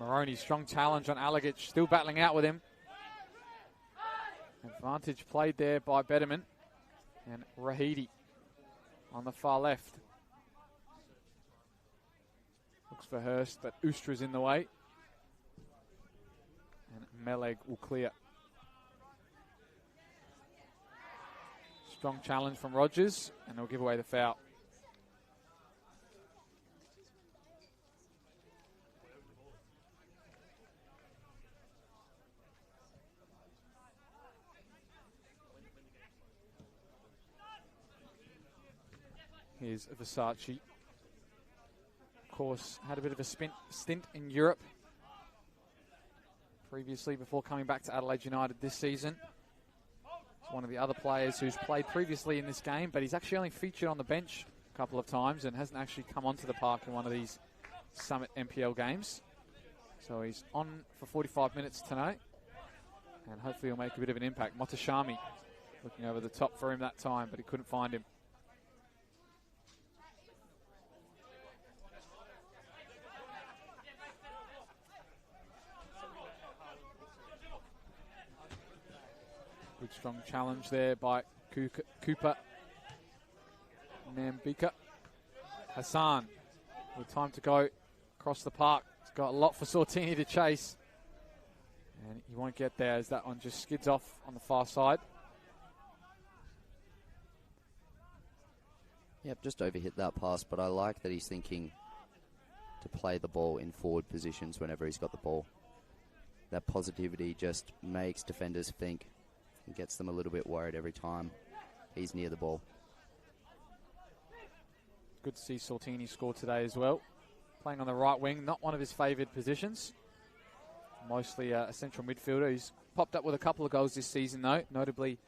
Speaker 6: Maroney, strong challenge on Alagic, still battling out with him. Advantage played there by Betterman. And Rahidi on the far left. Looks for Hurst, but Oostra's in the way. And Meleg will clear. Strong challenge from Rogers, and they'll give away the foul. Here's Versace. Of course, had a bit of a stint in Europe previously before coming back to Adelaide United this season. He's one of the other players who's played previously in this game, but he's actually only featured on the bench a couple of times and hasn't actually come onto the park in one of these Summit NPL games. So he's on for 45 minutes tonight, and hopefully he'll make a bit of an impact. Motashami looking over the top for him that time, but he couldn't find him. Good strong challenge there by Cooper. Nambika. Hassan with time to go across the park. He's got a lot for Sortini to chase. And he won't get there as that one just skids off on the far side.
Speaker 7: Yep, just overhit that pass, but I like that he's thinking to play the ball in forward positions whenever he's got the ball. That positivity just makes defenders think. It gets them a little bit worried every time he's near the ball.
Speaker 6: Good to see Sortini score today as well. Playing on the right wing, not one of his favoured positions. Mostly a central midfielder. He's popped up with a couple of goals this season though, notably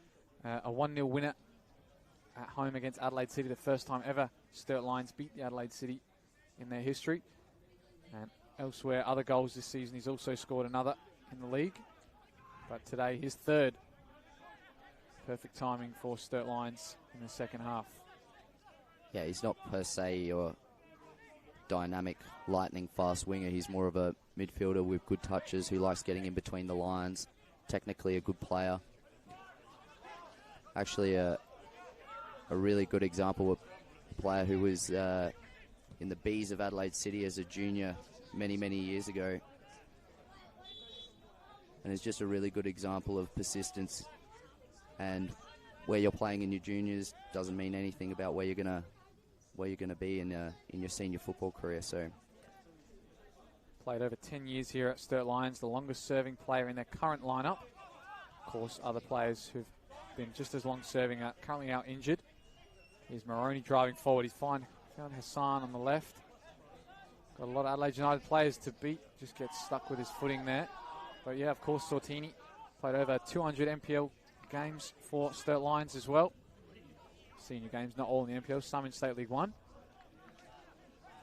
Speaker 6: a 1-0 winner at home against Adelaide City, the first time ever Sturt Lions beat the Adelaide City in their history. And elsewhere, other goals this season, he's also scored another in the league. But today, his third. Perfect timing for Sturt Lions in the second half.
Speaker 7: Yeah, he's not per se your dynamic, lightning fast winger. He's more of a midfielder with good touches who likes getting in between the lines. Technically a good player. Actually a really good example of a player who was in the Bs of Adelaide City as a junior many years ago. And it's just a really good example of persistence. And where you're playing in your juniors doesn't mean anything about where you're gonna be in your senior football career. So
Speaker 6: played over 10 years here at Sturt Lions, the longest serving player in their current lineup. Of course, other players who've been just as long serving are currently out injured. Here's Moroney driving forward. He's found Hassan on the left. Got a lot of Adelaide United players to beat. Just gets stuck with his footing there. But yeah, of course, Sortini played over 200 NPL games for Sturt Lions as well. Senior games, not all in the NPL, some in State League 1.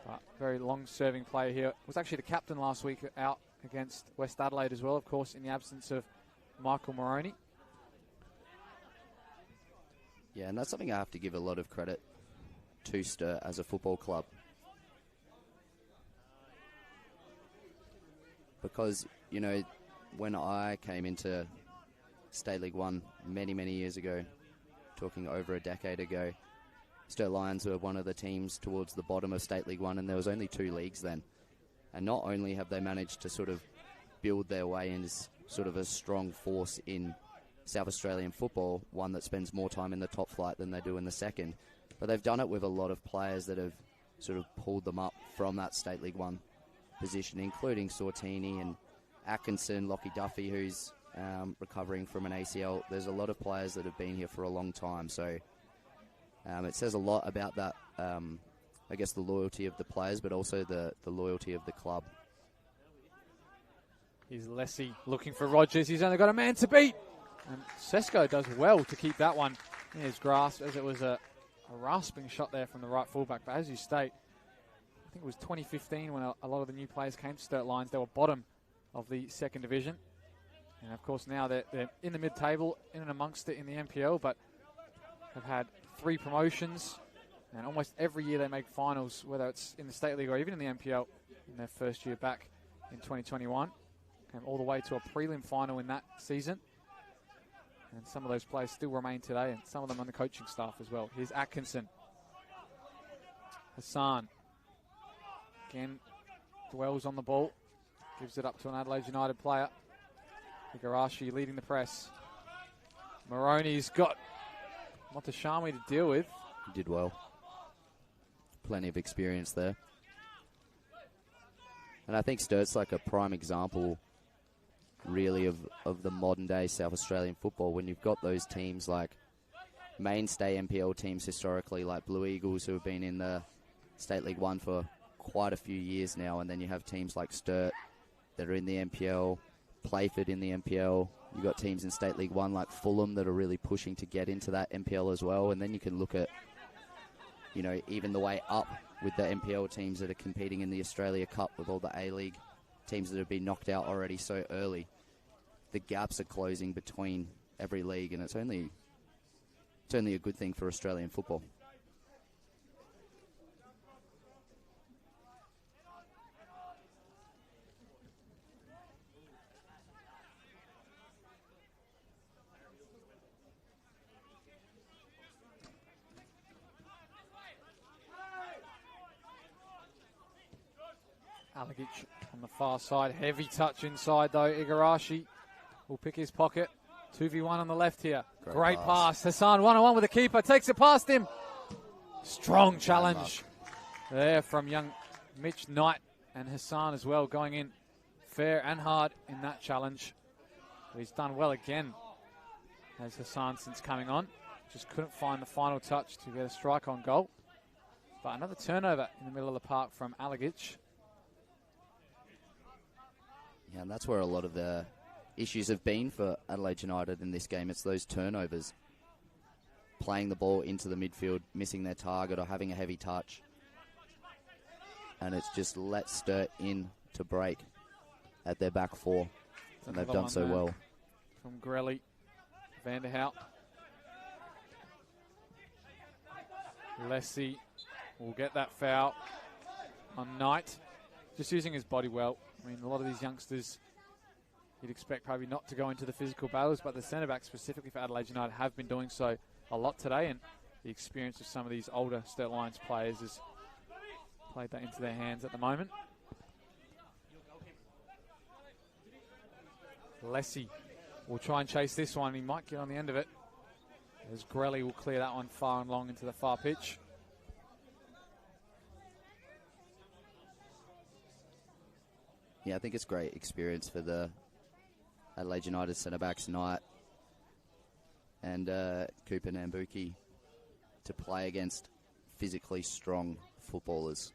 Speaker 6: But very long-serving player here. Was actually the captain last week out against West Adelaide as well, of course, in the absence of Michael Moroney.
Speaker 7: yeah, and that's something I have to give a lot of credit to Sturt as a football club. Because, you know, when I came into State League 1 many years ago, talking over a decade ago, Sturt Lions were one of the teams towards the bottom of State League 1, and there was only 2 leagues then. And not only have they managed to sort of build their way into sort of a strong force in South Australian football, one that spends more time in the top flight than they do in the second, but they've done it with a lot of players that have sort of pulled them up from that State League 1 position, including Sortini and Atkinson, Lockie Duffy, who's recovering from an ACL. There's a lot of players that have been here for a long time, so it says a lot about that, I guess, the loyalty of the players, but also the loyalty of the club.
Speaker 6: Here's Lessie looking for Rogers. He's only got a man to beat. And Sesko does well to keep that one in his grasp, as it was a rasping shot there from the right fullback. But as you state, I think it was 2015 when a lot of the new players came to Sturt Lions. They were bottom of the second division. And, of course, now they're in the mid-table, in and amongst it in the NPL, but have had 3 promotions. And almost every year they make finals, whether it's in the State League or even in the NPL, in their first year back in 2021. Came all the way to a prelim final in that season. And some of those players still remain today, and some of them on the coaching staff as well. Here's Atkinson. Hassan. Again, dwells on the ball. Gives it up to an Adelaide United player. Igarashi leading the press. Moroney's got Montashami to deal with.
Speaker 7: He did well. Plenty of experience there. And I think Sturt's like a prime example, really, of the modern day South Australian football, when you've got those teams like mainstay NPL teams historically, like Blue Eagles, who have been in the State League 1 for quite a few years now, and then you have teams like Sturt that are in the NPL, Playford in the NPL. You've got teams in State League 1 like Fulham that are really pushing to get into that NPL as well, and then you can look at, you know, even the way up with the NPL teams that are competing in the Australia Cup with all the A-League teams that have been knocked out already so early. The gaps are closing between every league, and it's only a good thing for Australian football.
Speaker 6: Alagic on the far side. Heavy touch inside, though. Igarashi will pick his pocket. 2v1 on the left here. Great pass. Hassan one-on-one with the keeper. Takes it past him. Strong challenge there from young Mitch Knight, and Hassan as well, going in fair and hard in that challenge. He's done well again, as Hassan, since coming on. Just couldn't find the final touch to get a strike on goal. But another turnover in the middle of the park from Alagic.
Speaker 7: Yeah, and that's where a lot of the issues have been for Adelaide United in this game. It's those turnovers. Playing the ball into the midfield, missing their target, or having a heavy touch. and it's just let Sturt in to break at their back four, and they've done so well.
Speaker 6: From Grelly, Vanderhout. Lessie will get that foul on Knight. Just using his body well. I mean, a lot of these youngsters you'd expect probably not to go into the physical battles, but the centre-backs specifically for Adelaide United have been doing so a lot today, and the experience of some of these older Sturt Lions players has played that into their hands at the moment. Lessie will try and chase this one. He might get on the end of it, as Grelly will clear that one far and long into the far pitch.
Speaker 7: Yeah, I think it's great experience for the Adelaide United centre-backs, Knight and Cooper Nambuki, to play against physically strong footballers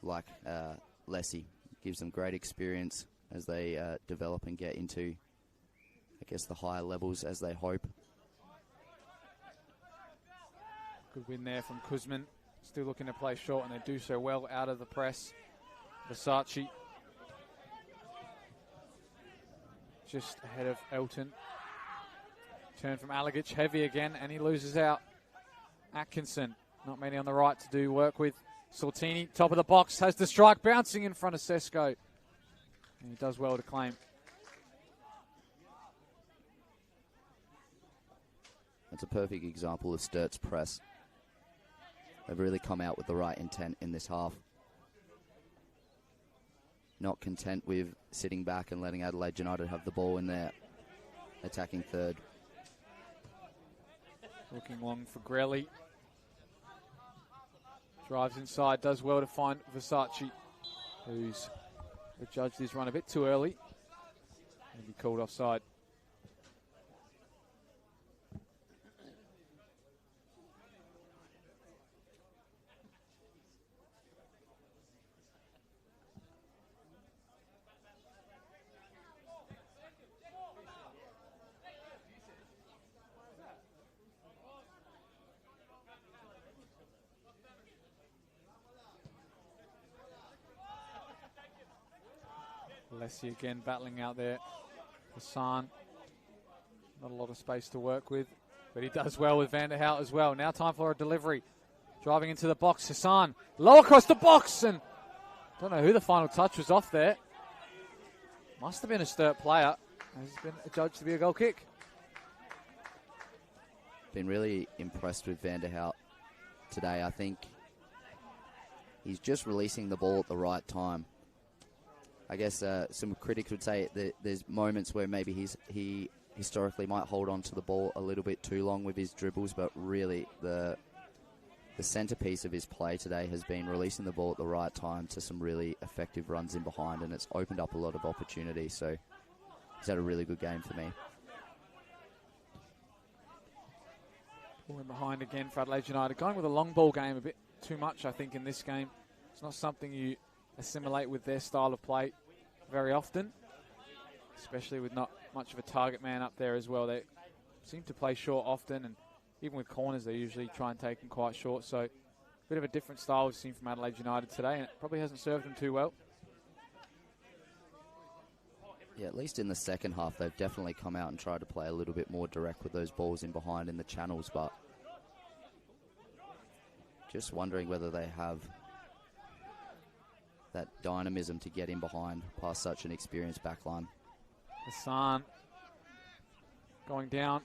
Speaker 7: like Lessie. Gives them great experience as they develop and get into, I guess, the higher levels as they hope.
Speaker 6: Good win there from Kuzman. Still looking to play short, and they do so well out of the press. Versace just ahead of Elton. Turn from Alagic, heavy again, and he loses out. Atkinson, not many on the right to do work with. Sortini, top of the box, has the strike, bouncing in front of Sesko. And he does well to claim.
Speaker 7: That's a perfect example of Sturt's press. They've really come out with the right intent in this half. Not content with sitting back and letting Adelaide United have the ball in their attacking third.
Speaker 6: Looking long for Grelly. Drives inside, does well to find Versace, who's judged his run a bit too early. And he called offside. Lessie again battling out there. Hassan, not a lot of space to work with, but he does well with Vanderhout as well. Now time for a delivery. Driving into the box, Hassan, low across the box, and don't know who the final touch was off there. Must have been a Sturt player. Has been adjudged to be a goal kick.
Speaker 7: Been really impressed with Vanderhout today. I think he's just releasing the ball at the right time. I guess some critics would say that there's moments where maybe he historically might hold on to the ball a little bit too long with his dribbles, but really the centerpiece of his play today has been releasing the ball at the right time to some really effective runs in behind, and it's opened up a lot of opportunity. So he's had a really good game for me.
Speaker 6: Pulling behind again for Adelaide United. Going with a long ball game a bit too much, I think, in this game. It's not something you assimilate with their style of play very often, especially with not much of a target man up there as well. They seem to play short often, and even with corners they usually try and take them quite short. So a bit of a different style we've seen from Adelaide United today, and it probably hasn't served them too well.
Speaker 7: Yeah, at least in the second half they've definitely come out and tried to play a little bit more direct with those balls in behind in the channels, but just wondering whether they have that dynamism to get in behind past such an experienced backline.
Speaker 6: Hassan going down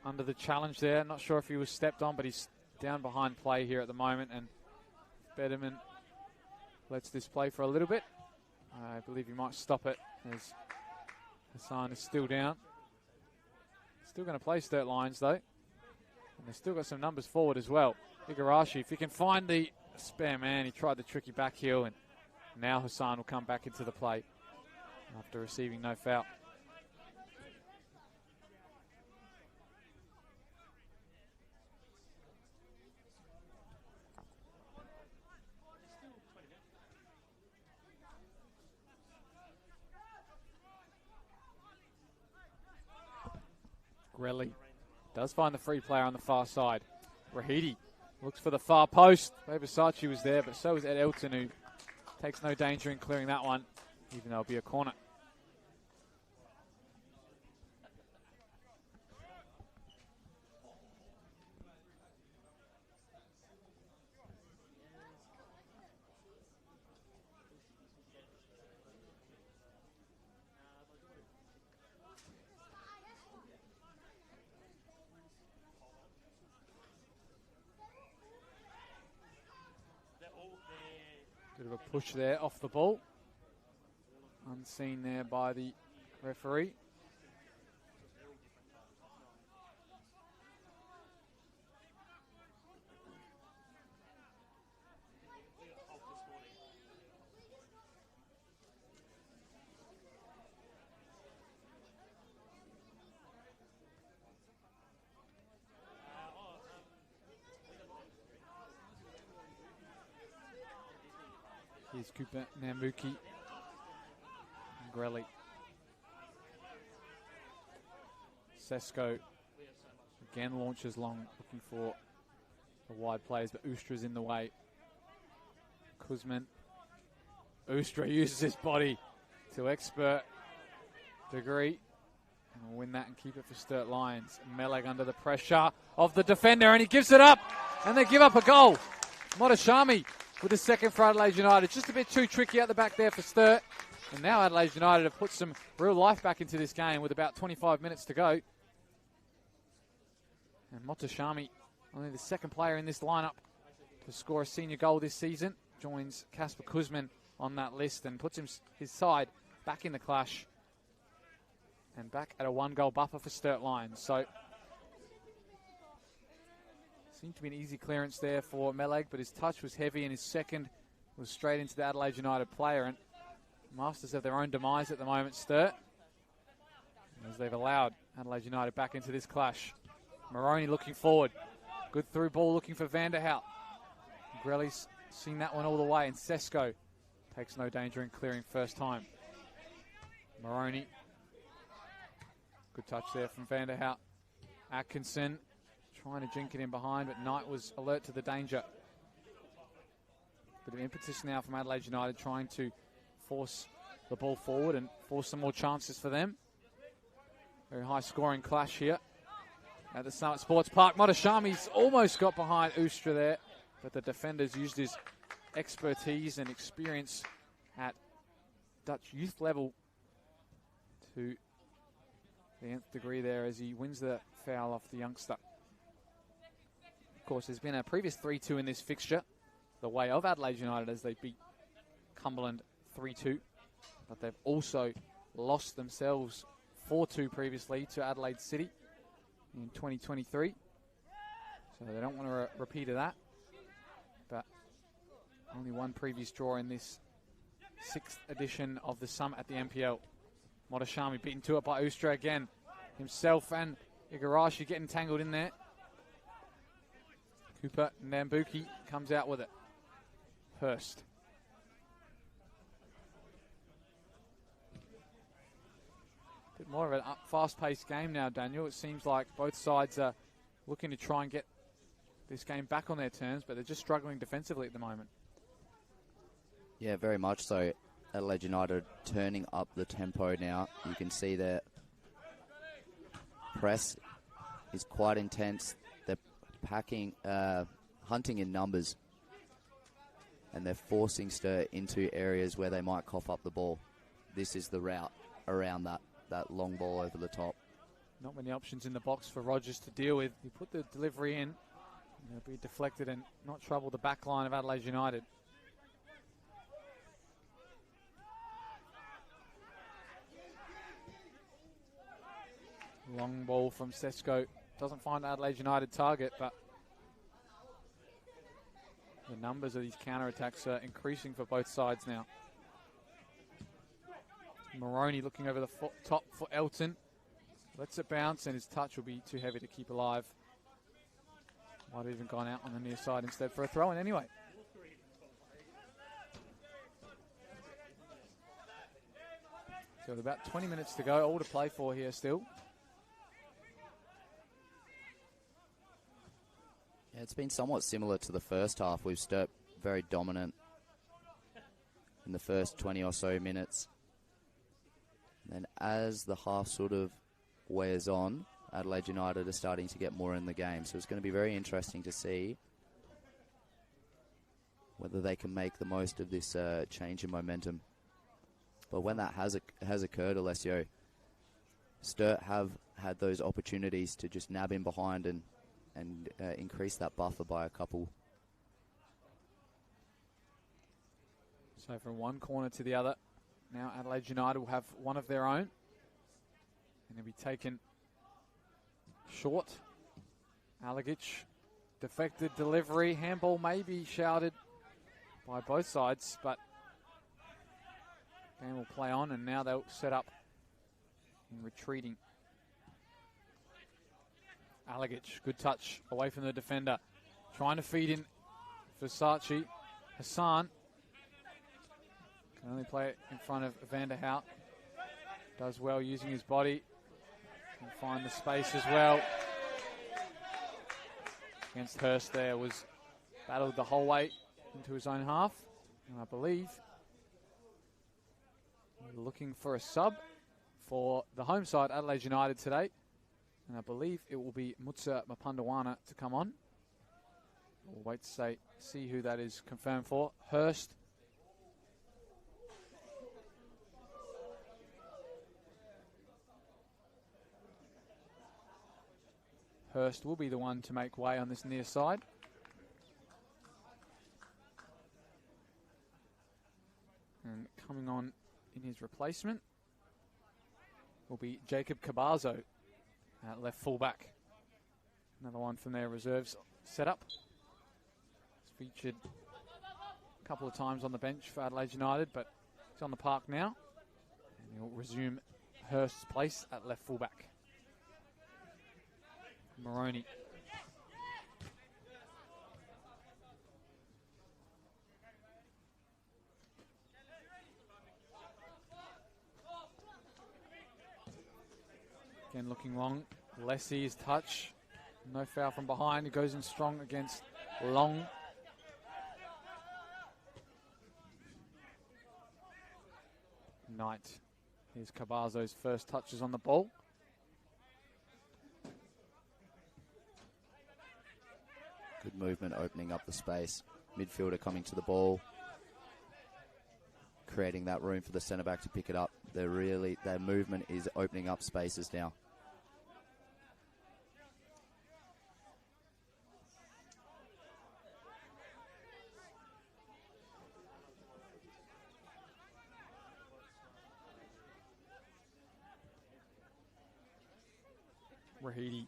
Speaker 6: under the challenge there. Not sure if he was stepped on, but he's down behind play here at the moment, and Bederman lets this play for a little bit. I believe he might stop it as Hassan is still down. Still going to play Sturt Lions though, and they've still got some numbers forward as well. Igarashi, if he can find the spare man, he tried the tricky back heel, and now Hassan will come back into the play after receiving no foul. Grelly does find the free player on the far side. Rahidi Looks for the far post. Versace was there, but so was Ed Elton, who takes no danger in clearing that one, even though it'll be a corner. Bit of a push there off the ball. Unseen there by the referee. Here's Cooper, Nambuki, and Grelly. Sesko again launches long, looking for the wide plays, but Oostra's in the way. Kuzman. Oostra uses his body to expert degree and will win that and keep it for Sturt Lions. Meleg under the pressure of the defender, and he gives it up, and they give up a goal. Motashami with the second for Adelaide United. Just a bit too tricky out the back there for Sturt. And now Adelaide United have put some real life back into this game with about 25 minutes to go. And Motashami, only the second player in this lineup to score a senior goal this season, joins Kasper Kuzman on that list and puts his side back in the clash and back at a one-goal buffer for Sturt Lions. So seemed to be an easy clearance there for Meleg, but his touch was heavy and his second was straight into the Adelaide United player. And masters of their own demise at the moment, Sturt, as they've allowed Adelaide United back into this clash. Moroney looking forward. Good through ball looking for Vanderhout. Grelly's seen that one all the way, and Sesko takes no danger in clearing first time. Moroney. Good touch there from Vanderhout. Atkinson trying to jink it in behind, but Knight was alert to the danger. Bit of impetus now from Adelaide United, trying to force the ball forward and force some more chances for them. Very high scoring clash here at the Summit Sports Park. Motashami's almost got behind Oostra there, but the defenders used his expertise and experience at Dutch youth level to the nth degree there as he wins the foul off the youngster. Of course, there's been a previous 3-2 in this fixture, the way of Adelaide United, as they beat Cumberland 3-2. But they've also lost themselves 4-2 previously to Adelaide City in 2023. So they don't want a repeat of that. But only one previous draw in this 6th edition of the Summit at the NPL. Motashami beaten to it by Oostra again. Himself and Igarashi getting tangled in there. Cooper Nambuki comes out with it. Hurst. Bit more of a fast-paced game now, Daniel. It seems like both sides are looking to try and get this game back on their terms, but they're just struggling defensively at the moment.
Speaker 7: Yeah, very much so. Adelaide United turning up the tempo now. You can see their press is quite intense. They're packing, hunting in numbers, and they're forcing Sturt into areas where they might cough up the ball. This is the route around that long ball over the top.
Speaker 6: Not many options in the box for Rogers to deal with. He put the delivery in. It'll be deflected and not trouble the back line of Adelaide United. Long ball from Sesko. Doesn't find Adelaide United target, but the numbers of these counter-attacks are increasing for both sides now. Moroney looking over the top for Elton. Lets it bounce, and his touch will be too heavy to keep alive. Might have even gone out on the near side instead for a throw-in anyway. So with about 20 minutes to go, all to play for here still.
Speaker 7: Yeah, it's been somewhat similar to the first half. We've Sturt very dominant in the first 20 or so minutes. And then as the half sort of wears on, Adelaide United are starting to get more in the game. So it's going to be very interesting to see whether they can make the most of this change in momentum. But when that has occurred, Alessio, Sturt have had those opportunities to just nab in behind and increase that buffer by a couple.
Speaker 6: So from one corner to the other, now Adelaide United will have one of their own. And they'll be taken short. Alagic, defected delivery. Handball may be shouted by both sides, but game will play on, and now they'll set up in retreating. Alagic, good touch away from the defender. Trying to feed in Versace. Hassan can only play it in front of Vander Hout. Does well using his body. Can find the space as well. Against Hurst there, was battled the whole way into his own half. And I believe we're looking for a sub for the home side, Adelaide United, today. And I believe it will be Mutsa Mapundawana to come on. We'll wait to see who that is confirmed for. Hurst. Hurst will be the one to make way on this near side. And coming on in his replacement will be Jacob Cabarzo at left fullback. Another one from their reserves setup. He's featured a couple of times on the bench for Adelaide United, but he's on the park now. And he'll resume Hurst's place at left fullback. Moroney. Again, looking long. Lessie's touch. No foul from behind. He goes in strong against Long. Knight. Here's Cabarzo's first touches on the ball.
Speaker 7: Good movement, opening up the space. Midfielder coming to the ball, creating that room for the centre back to pick it up. Their movement is opening up spaces now.
Speaker 6: Rahidi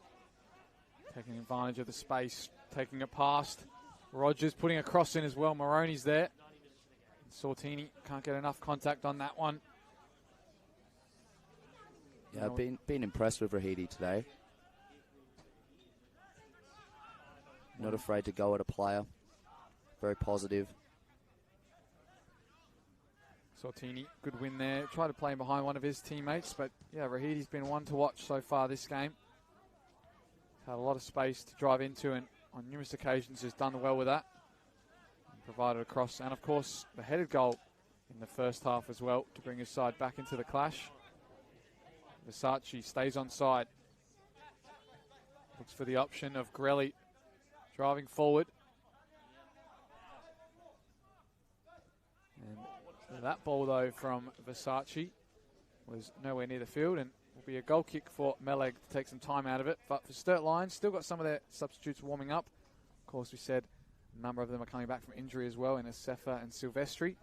Speaker 6: taking advantage of the space, taking it past. Rogers putting a cross in as well. Moroney's there. Sortini can't get enough contact on that one.
Speaker 7: Yeah, I've been impressed with Rahidi today. Not afraid to go at a player. Very positive.
Speaker 6: Sortini, good win there. Tried to play him behind one of his teammates, but yeah, Rahidi's been one to watch so far this game. Had a lot of space to drive into, and on numerous occasions has done well with that. And provided a cross, and of course the headed goal in the first half as well to bring his side back into the clash. Versace stays on side. Looks for the option of Grelly driving forward. And that ball though from Versace was nowhere near the field, and will be a goal kick for Meleg to take some time out of it. But for Sturt Lions, still got some of their substitutes warming up. Of course, we said a number of them are coming back from injury as well in Asefa and Silvestri.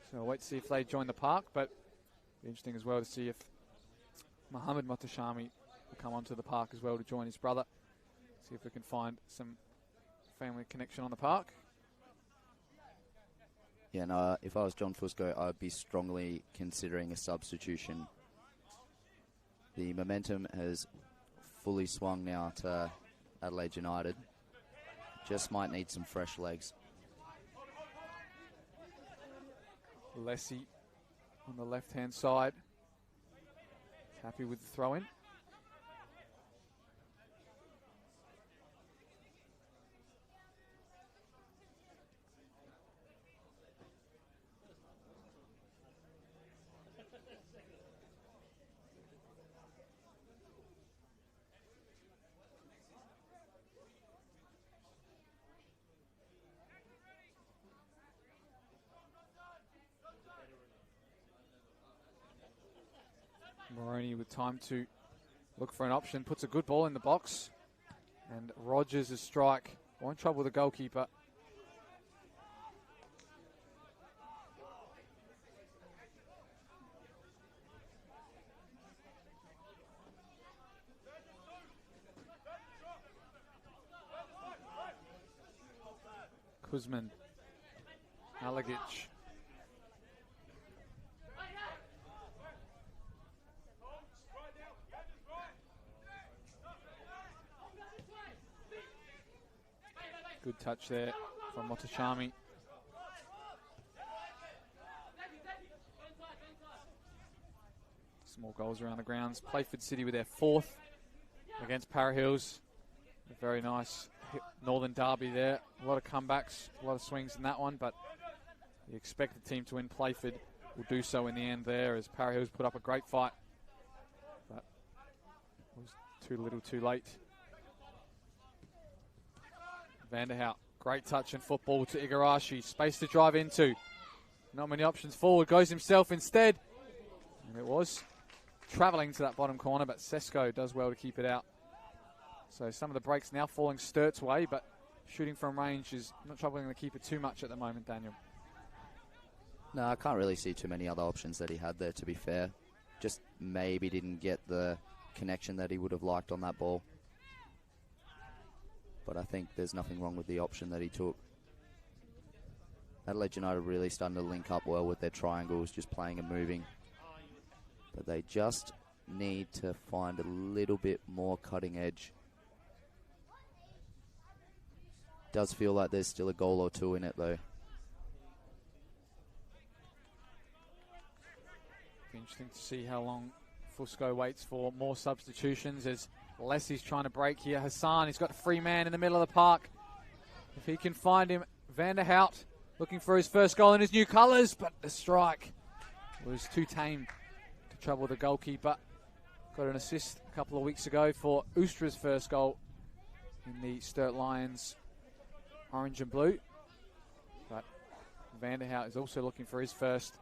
Speaker 6: So we'll wait to see if they join the park, but it'll be interesting as well to see if Mohamed Matashami will come onto the park as well to join his brother. See if we can find some family connection on the park.
Speaker 7: Yeah, no, if I was John Fusco, I'd be strongly considering a substitution. The momentum has fully swung now to Adelaide United. Just might need some fresh legs.
Speaker 6: Lessie on the left-hand side. Happy with the throw-in. Moroney with time to look for an option. Puts a good ball in the box. And Rogers' strike. In trouble with the goalkeeper. Kuzman. Alagic. Good touch there from Motoshami. Small goals around the grounds. Playford City with their 4th against Para Hills. A very nice Northern derby there. A lot of comebacks, a lot of swings in that one, but you expect the team to win. Playford will do so in the end there as Para Hills put up a great fight. But it was too little too late. Vanderhout, great touch and football to Igarashi. Space to drive into. Not many options forward. Goes himself instead. And it was travelling to that bottom corner, but Sesko does well to keep it out. So some of the breaks now falling Sturt's way, but shooting from range is not troubling to keep it too much at the moment, Daniel.
Speaker 7: No, I can't really see too many other options that he had there, to be fair. Just maybe didn't get the connection that he would have liked on that ball. But I think there's nothing wrong with the option that he took. Adelaide United really starting to link up well with their triangles, just playing and moving. But they just need to find a little bit more cutting edge. Does feel like there's still a goal or two in it, though.
Speaker 6: Interesting to see how long Fusco waits for more substitutions as Lessie's trying to break here. Hassan, he's got a free man in the middle of the park. If he can find him, Vanderhout looking for his first goal in his new colours, but the strike was too tame to trouble the goalkeeper. Got an assist a couple of weeks ago for Oostra's first goal in the Sturt Lions orange and blue. But Vanderhout is also looking for his first.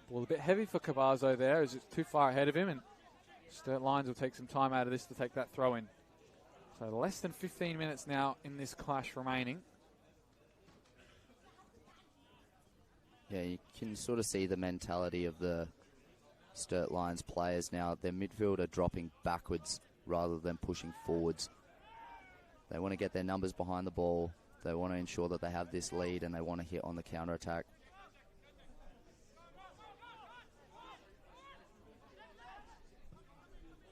Speaker 6: Ball a bit heavy for Cavazo there as it's too far ahead of him, and Sturt Lions will take some time out of this to take that throw in. So less than 15 minutes now in this clash remaining.
Speaker 7: Yeah, you can sort of see the mentality of the Sturt Lions players now. Their midfield are dropping backwards rather than pushing forwards. They want to get their numbers behind the ball. They want to ensure that they have this lead and they want to hit on the counter-attack.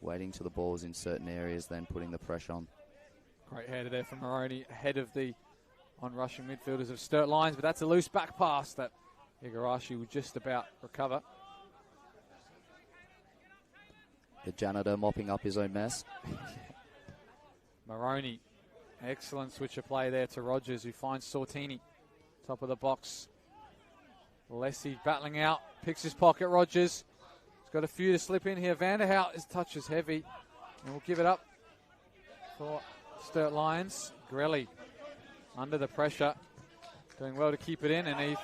Speaker 7: Waiting till the ball's in certain areas, then putting the pressure on.
Speaker 6: Great header there from Moroney, ahead of the on-rushing midfielders of Sturt Lions, but that's a loose back pass that Igarashi would just about recover.
Speaker 7: The janitor mopping up his own mess.
Speaker 6: Moroney, excellent switch of play there to Rogers, who finds Sortini, top of the box. Lessie battling out, picks his pocket, Rogers. Got a few to slip in here. Vanderhout, his touch is heavy. And we'll give it up for Sturt Lions. Grelly under the pressure. Doing well to keep it in, and I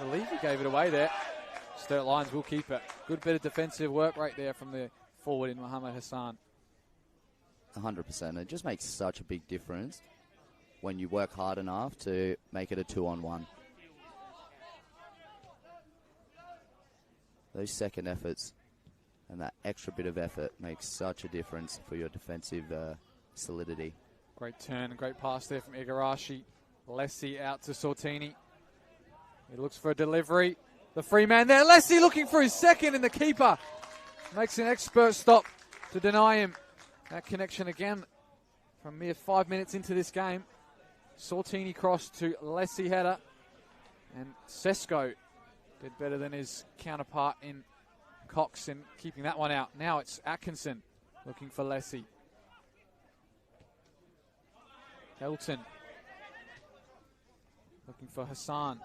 Speaker 6: believe he gave it away there. Sturt Lions will keep it. Good bit of defensive work right there from the forward in Mohammed Hassan.
Speaker 7: 100%. It just makes such a big difference when you work hard enough to make it a 2-on-1. Those second efforts and that extra bit of effort makes such a difference for your defensive solidity.
Speaker 6: Great turn and great pass there from Igarashi. Lessie out to Sortini. He looks for a delivery. The free man there. Lessie looking for his second, and the keeper makes an expert stop to deny him that connection again from mere 5 minutes into this game. Sortini cross to Lessie header, and Sesko did better than his counterpart in Cox in keeping that one out. Now it's Atkinson looking for Lessie. Elton looking for Hassan.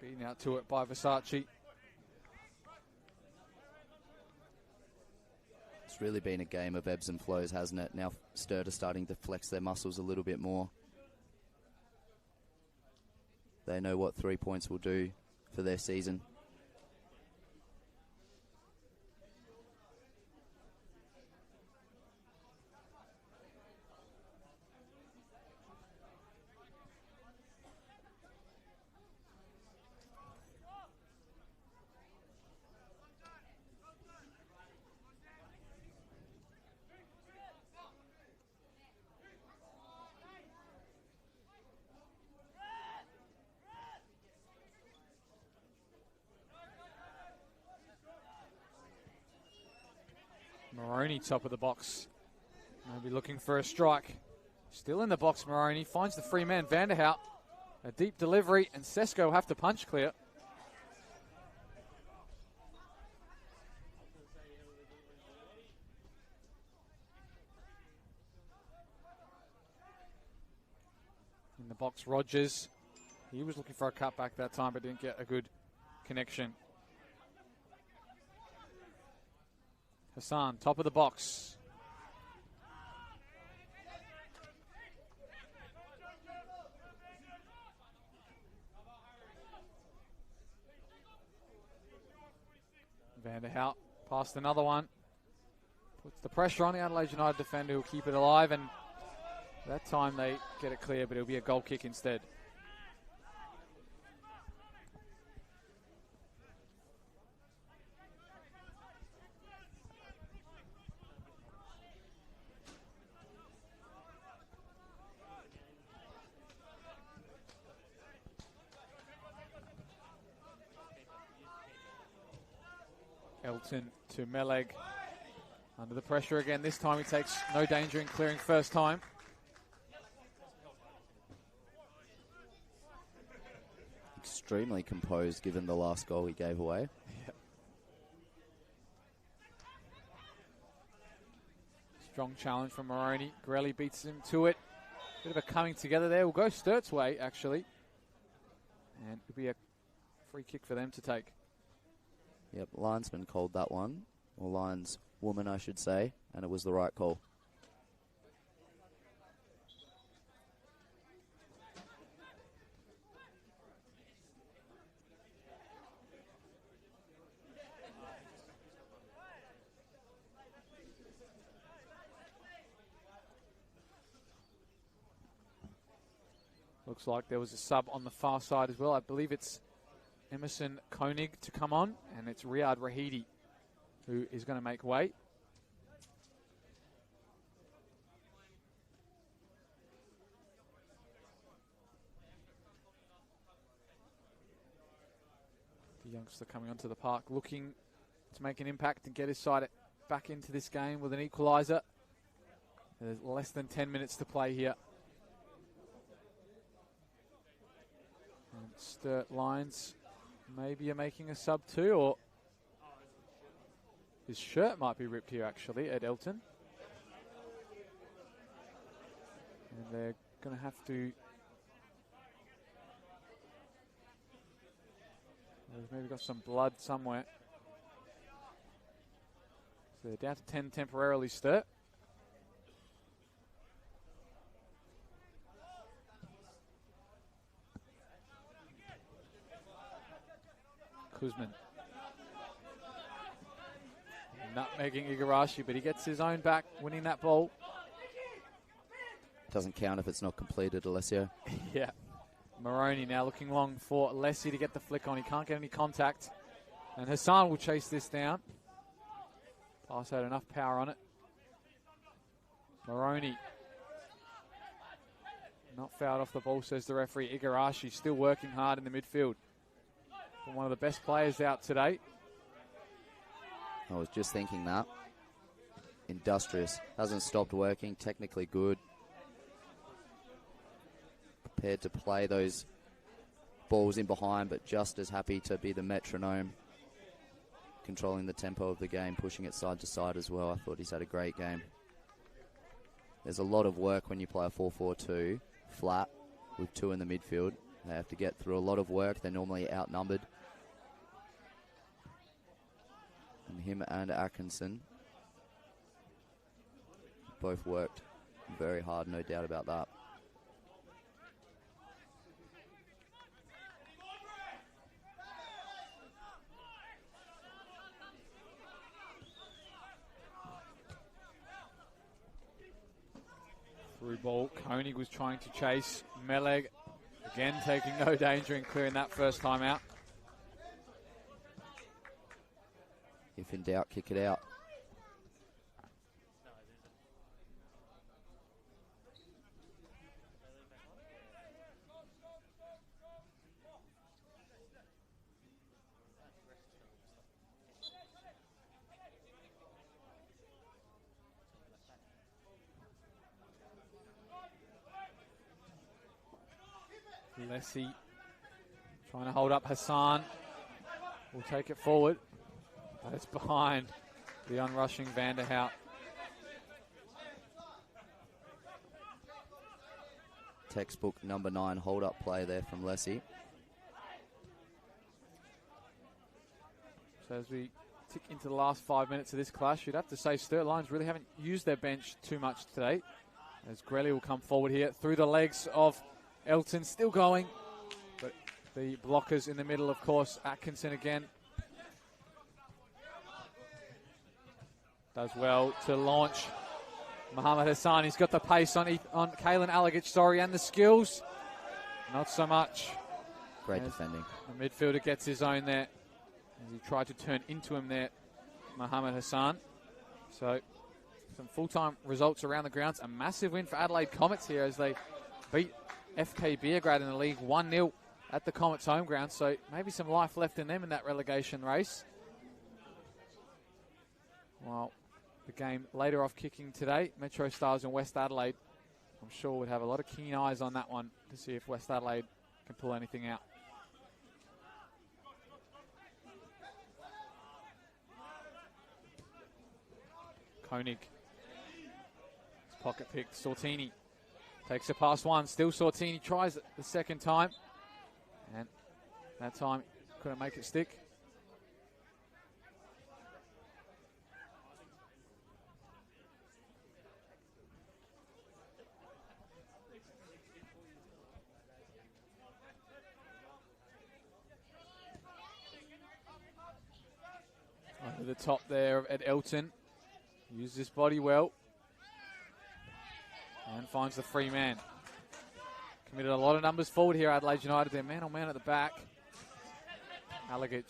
Speaker 6: Beaten out to it by Versace.
Speaker 7: It's really been a game of ebbs and flows, hasn't it? Now Sturt are starting to flex their muscles a little bit more. They know what 3 points will do for their season.
Speaker 6: Moroney, top of the box. Maybe looking for a strike. Still in the box, Moroney. Finds the free man, Vanderhout. A deep delivery, and Sesko will have to punch clear. In the box, Rogers. He was looking for a cutback that time, but didn't get a good connection. Hassan, top of the box. Vanderhout past another one. Puts the pressure on the Adelaide United defender who'll keep it alive, and that time they get it clear, but it'll be a goal kick instead. Elton to Meleg. Under the pressure again. This time he takes no danger in clearing first time.
Speaker 7: Extremely composed given the last goal he gave away.
Speaker 6: Yep. Strong challenge from Moroney. Grelly beats him to it. Bit of a coming together there. We'll go Sturt's way, actually. And it'll be a free kick for them to take.
Speaker 7: Yep, linesman called that one, or lineswoman, I should say, and it was the right call.
Speaker 6: Looks like there was a sub on the far side as well. I believe it's Emerson Koenig to come on, and it's Riyad Rahidi who is going to make way. The youngster coming onto the park looking to make an impact and get his side back into this game with an equaliser. There's less than 10 minutes to play here. And Sturt Lions maybe you're making a sub too, or his shirt might be ripped here actually, Ed Elton. And they're going to have to... They've maybe got some blood somewhere. So they're down to 10 temporarily, Sturt. Kuzman. Nutmegging Igarashi, but he gets his own back, winning that ball.
Speaker 7: Doesn't count if it's not completed, Alessio.
Speaker 6: Yeah. Moroney now looking long for Lessie to get the flick on. He can't get any contact. And Hassan will chase this down. Pass had enough power on it. Moroney. Not fouled off the ball, says the referee. Igarashi still working hard in the midfield. One of the best players out today.
Speaker 7: I was just thinking that. Industrious. Hasn't stopped working. Technically good. Prepared to play those balls in behind, but just as happy to be the metronome. Controlling the tempo of the game, pushing it side to side as well. I thought he's had a great game. There's a lot of work when you play a 4-4-2 flat with two in the midfield. They have to get through a lot of work. They're normally outnumbered. And him and Atkinson both worked very hard, no doubt about that.
Speaker 6: Through ball, Koenig was trying to chase. Meleg again taking no danger in clearing that first time out.
Speaker 7: If in doubt, kick it out.
Speaker 6: Lessie trying to hold up Hassan. Will take it forward, but it's behind the unrushing Vanderhout.
Speaker 7: Textbook number 9 hold-up play there from Lessie.
Speaker 6: So as we tick into the last 5 minutes of this clash, you'd have to say Sturt Lions really haven't used their bench too much today. As Grelly will come forward here through the legs of Elton, still going, but the blockers in the middle, of course. Atkinson again. Does well to launch. Mohamed Hassan, he's got the pace on Kalen Alagic, and the skills. Not so much.
Speaker 7: Great defending.
Speaker 6: The midfielder gets his own there. As he tried to turn into him there, Mohamed Hassan. So, some full-time results around the grounds. A massive win for Adelaide Comets here as they beat FK Beergrad in the league 1-0 at the Comets home ground. So, maybe some life left in them in that relegation race. Well, the game later off kicking today, Metro Stars and West Adelaide. I'm sure would have a lot of keen eyes on that one to see if West Adelaide can pull anything out. Koenig. His pocket pick. Sortini takes it past one. Still Sortini tries it the second time. And that time couldn't make it stick. Over the top there of Ed Elton. Uses his body well. And finds the free man. Committed a lot of numbers forward here, Adelaide United. They're man on man at the back. Alagic.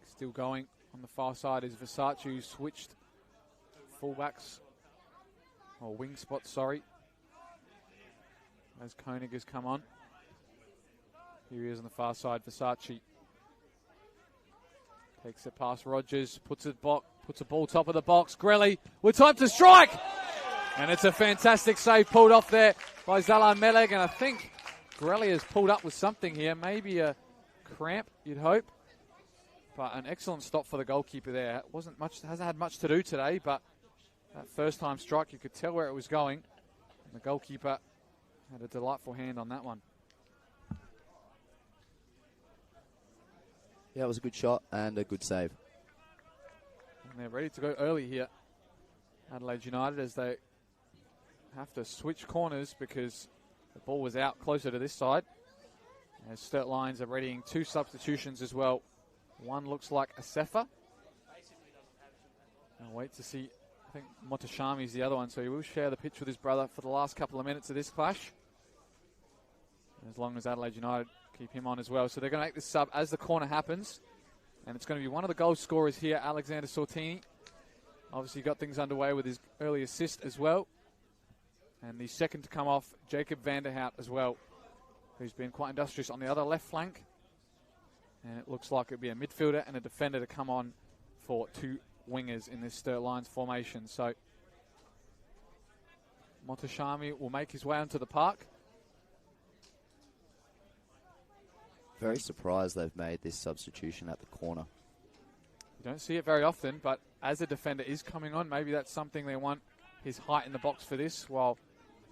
Speaker 6: Still going on the far side is Versace, who switched fullbacks, or wing spots, sorry, as Koenig has come on. Here he is on the far side, Versace. Takes it past Rogers, puts a ball top of the box. Grelly with time to strike! And it's a fantastic save pulled off there by Zalan Meleg, and I think Grelly has pulled up with something here, maybe a cramp, you'd hope. But an excellent stop for the goalkeeper there. Hasn't had much to do today, but that first time strike, you could tell where it was going. And the goalkeeper had a delightful hand on that one.
Speaker 7: Yeah, it was a good shot and a good save.
Speaker 6: And they're ready to go early here, Adelaide United, as they have to switch corners because the ball was out closer to this side. As Sturt Lions are readying 2 substitutions as well. One looks like a Sefa. I'll wait to see. I think Motashami is the other one, so he will share the pitch with his brother for the last couple of minutes of this clash. As long as Adelaide United keep him on as well. So they're going to make this sub as the corner happens. And it's going to be one of the goal scorers here, Alexander Sortini. Obviously got things underway with his early assist as well. And the second to come off, Jacob Vanderhout as well, who's been quite industrious on the other left flank. And it looks like it'll be a midfielder and a defender to come on for 2 wingers in this Sturt Lions formation. So Motashami will make his way onto the park.
Speaker 7: Very surprised they've made this substitution at the corner.
Speaker 6: You don't see it very often, but as a defender is coming on, maybe that's something they want, his height in the box for this, while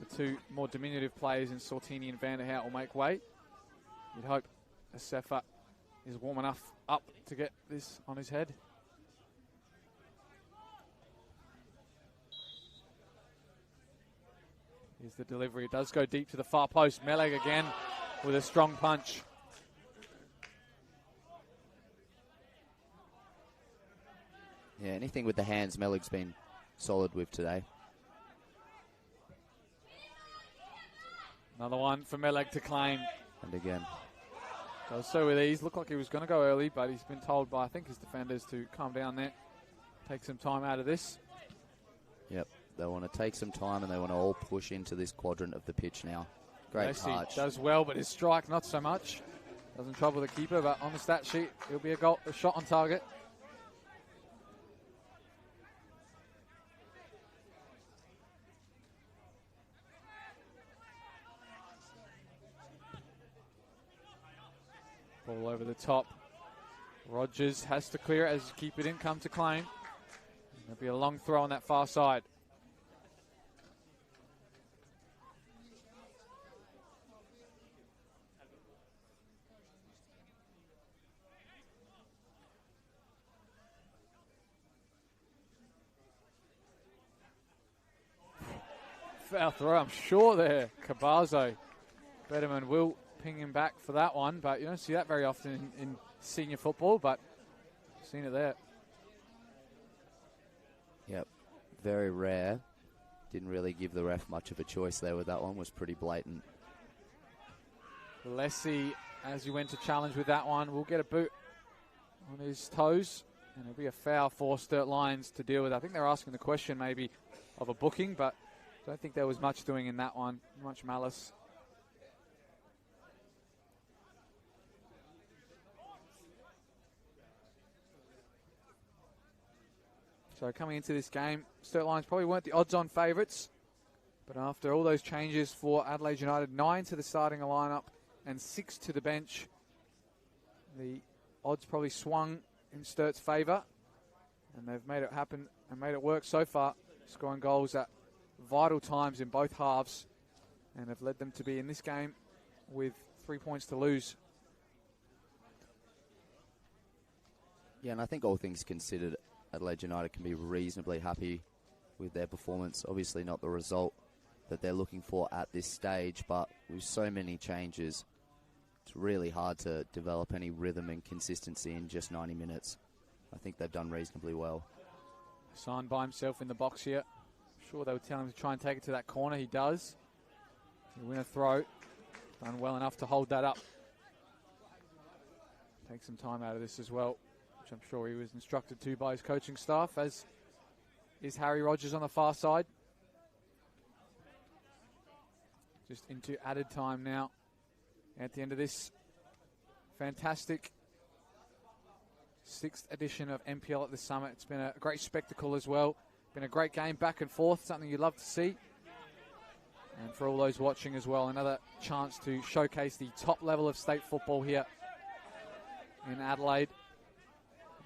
Speaker 6: the two more diminutive players in Sortini and Vanderhout will make way. You'd hope Asefa is warm enough up to get this on his head. Here's the delivery. It does go deep to the far post. Meleg again with a strong punch.
Speaker 7: Yeah, anything with the hands, Meleg's been solid with today.
Speaker 6: Another one for Meleg to claim.
Speaker 7: And again.
Speaker 6: Does so with ease. Looked like he was going to go early, but he's been told by, I think, his defenders to calm down there. Take some time out of this.
Speaker 7: Yep, they want to take some time and they want to all push into this quadrant of the pitch now. Great touch.
Speaker 6: Does well, but his strike not so much. Doesn't trouble the keeper, but on the stat sheet, it'll be a shot on target. Ball over the top. Rogers has to clear it as keeper didn't come to claim. There'll be a long throw on that far side. Foul throw, I'm sure there. Cabazo. Betterman will ping him back for that one, but you don't see that very often in senior football, but seen it there.
Speaker 7: Yep, very rare. Didn't really give the ref much of a choice there with that one. Was pretty blatant.
Speaker 6: Lessie, as he went to challenge with that one, will get a boot on his toes, and it'll be a foul for Sturt Lions to deal with. I think they're asking the question maybe of a booking, but I don't think there was much doing in that one, much malice. So coming into this game, Sturt Lions probably weren't the odds-on favourites, but after all those changes for Adelaide United, 9 to the starting lineup and 6 to the bench, the odds probably swung in Sturt's favour, and they've made it happen and made it work so far, scoring goals at vital times in both halves, and have led them to be in this game with 3 points to lose.
Speaker 7: Yeah, and I think all things considered, Adelaide United can be reasonably happy with their performance. Obviously not the result that they're looking for at this stage, but with so many changes, it's really hard to develop any rhythm and consistency in just 90 minutes. I think they've done reasonably well.
Speaker 6: Hassan by himself in the box here. Sure, they would tell him to try and take it to that corner. He does. He'll win a throw. Done well enough to hold that up. Take some time out of this as well, which I'm sure he was instructed to by his coaching staff, as is Harry Rogers on the far side. Just into added time now at the end of this fantastic 6th edition of NPL at the Summit. It's been a great spectacle as well. Been a great game back and forth, something you'd love to see. And for all those watching as well, another chance to showcase the top level of state football here in Adelaide.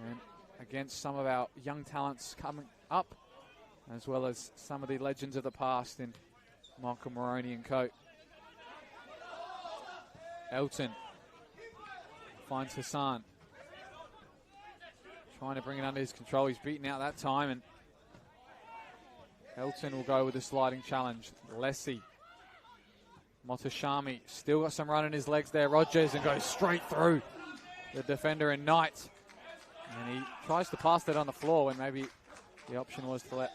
Speaker 6: And against some of our young talents coming up, as well as some of the legends of the past in Michael Moroney and co. Elton finds Hassan. Trying to bring it under his control. He's beaten out that time, and Elton will go with a sliding challenge. Lessie. Motashami still got some run in his legs there. Rogers, and goes straight through the defender in Knight. And he tries to pass that on the floor when maybe the option was to let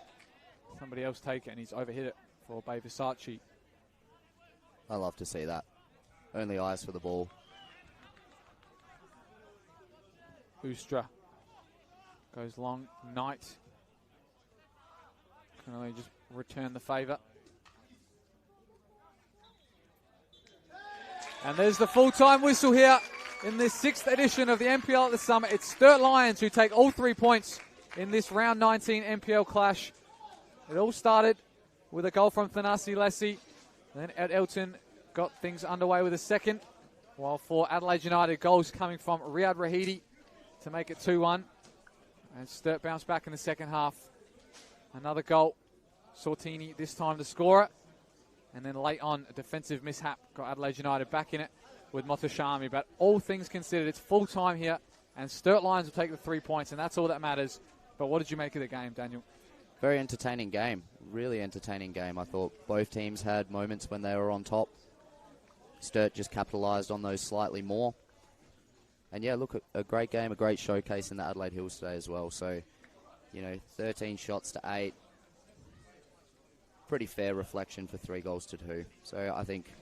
Speaker 6: somebody else take it, and he's overhit it for Bay Versace.
Speaker 7: I love to see that. Only eyes for the ball.
Speaker 6: Ustra goes long. Knight can only just return the favour. And there's the full-time whistle here in this 6th edition of the NPL at the Summit. It's Sturt Lions who take all 3 points in this round 19 NPL clash. It all started with a goal from Thanasi Lessie. Then Ed Elton got things underway with a second, while for Adelaide United, goals coming from Riyad Rahidi to make it 2-1. And Sturt bounced back in the second half. Another goal. Sortini this time to score it. And then late on, a defensive mishap got Adelaide United back in it with Motoshami. But all things considered, it's full time here, and Sturt Lions will take the 3 points, and that's all that matters. But what did you make of the game, Daniel?
Speaker 7: Very entertaining game. Really entertaining game. I thought both teams had moments when they were on top. Sturt just capitalised on those slightly more. And yeah, look, a great game, a great showcase in the Adelaide Hills today as well. So, 13 shots to 8. Pretty fair reflection for 3 goals to 2. So I think,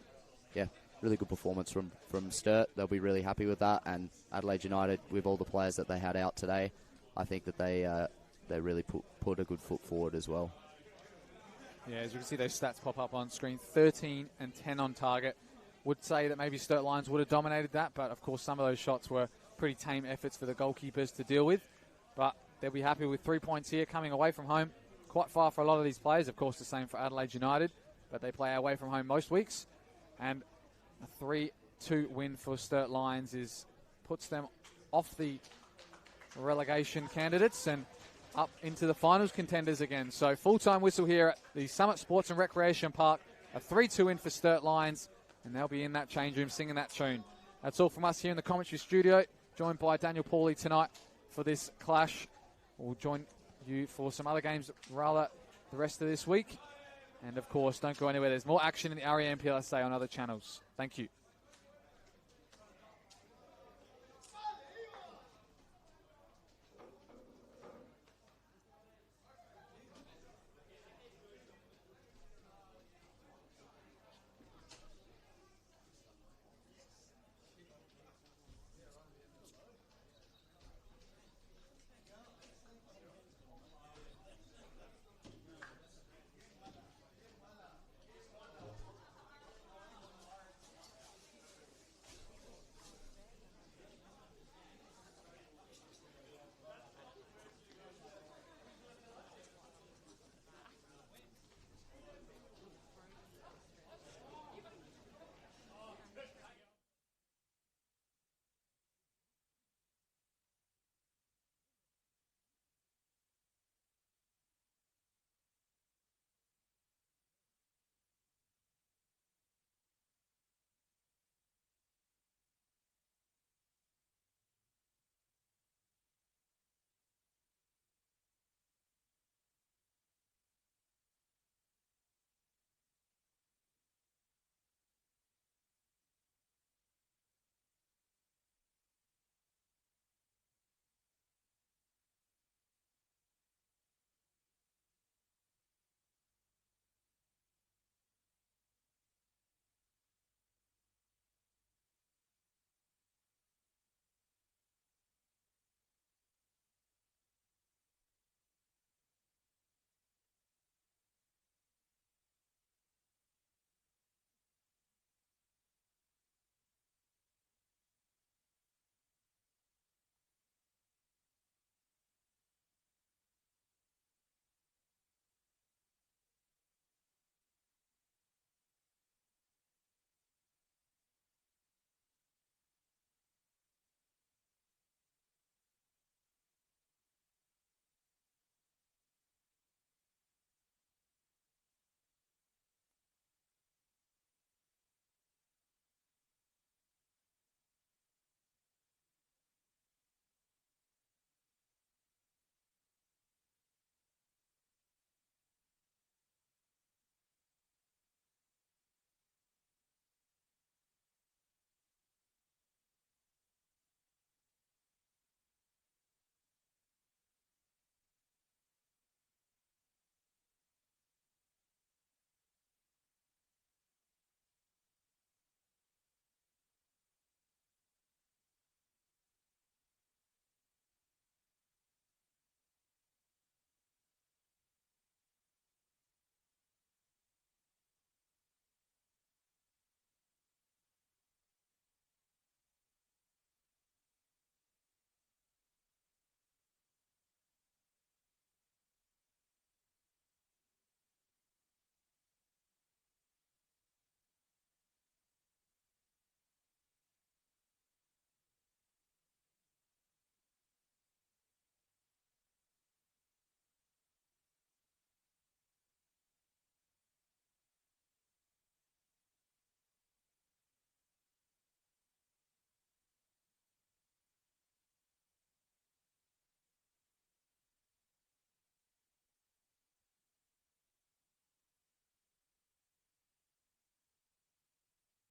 Speaker 7: yeah, really good performance from Sturt. They'll be really happy with that. And Adelaide United, with all the players that they had out today, I think that they really put a good foot forward as well.
Speaker 6: Yeah, as you can see those stats pop up on screen, 13 and 10 on target. Would say that maybe Sturt Lions would have dominated that, but of course some of those shots were pretty tame efforts for the goalkeepers to deal with. But they'll be happy with 3 points here coming away from home. Quite far for a lot of these players. Of course, the same for Adelaide United, but they play away from home most weeks. And a 3-2 win for Sturt Lions puts them off the relegation candidates and up into the finals contenders again. So full-time whistle here at the Summit Sports and Recreation Park. A 3-2 win for Sturt Lions, and they'll be in that change room singing that tune. That's all from us here in the commentary studio, joined by Daniel Pauly tonight for this clash. We'll join you for some other games rather the rest of this week. And of course, don't go anywhere. There's more action in the NPLSA on other channels. Thank you.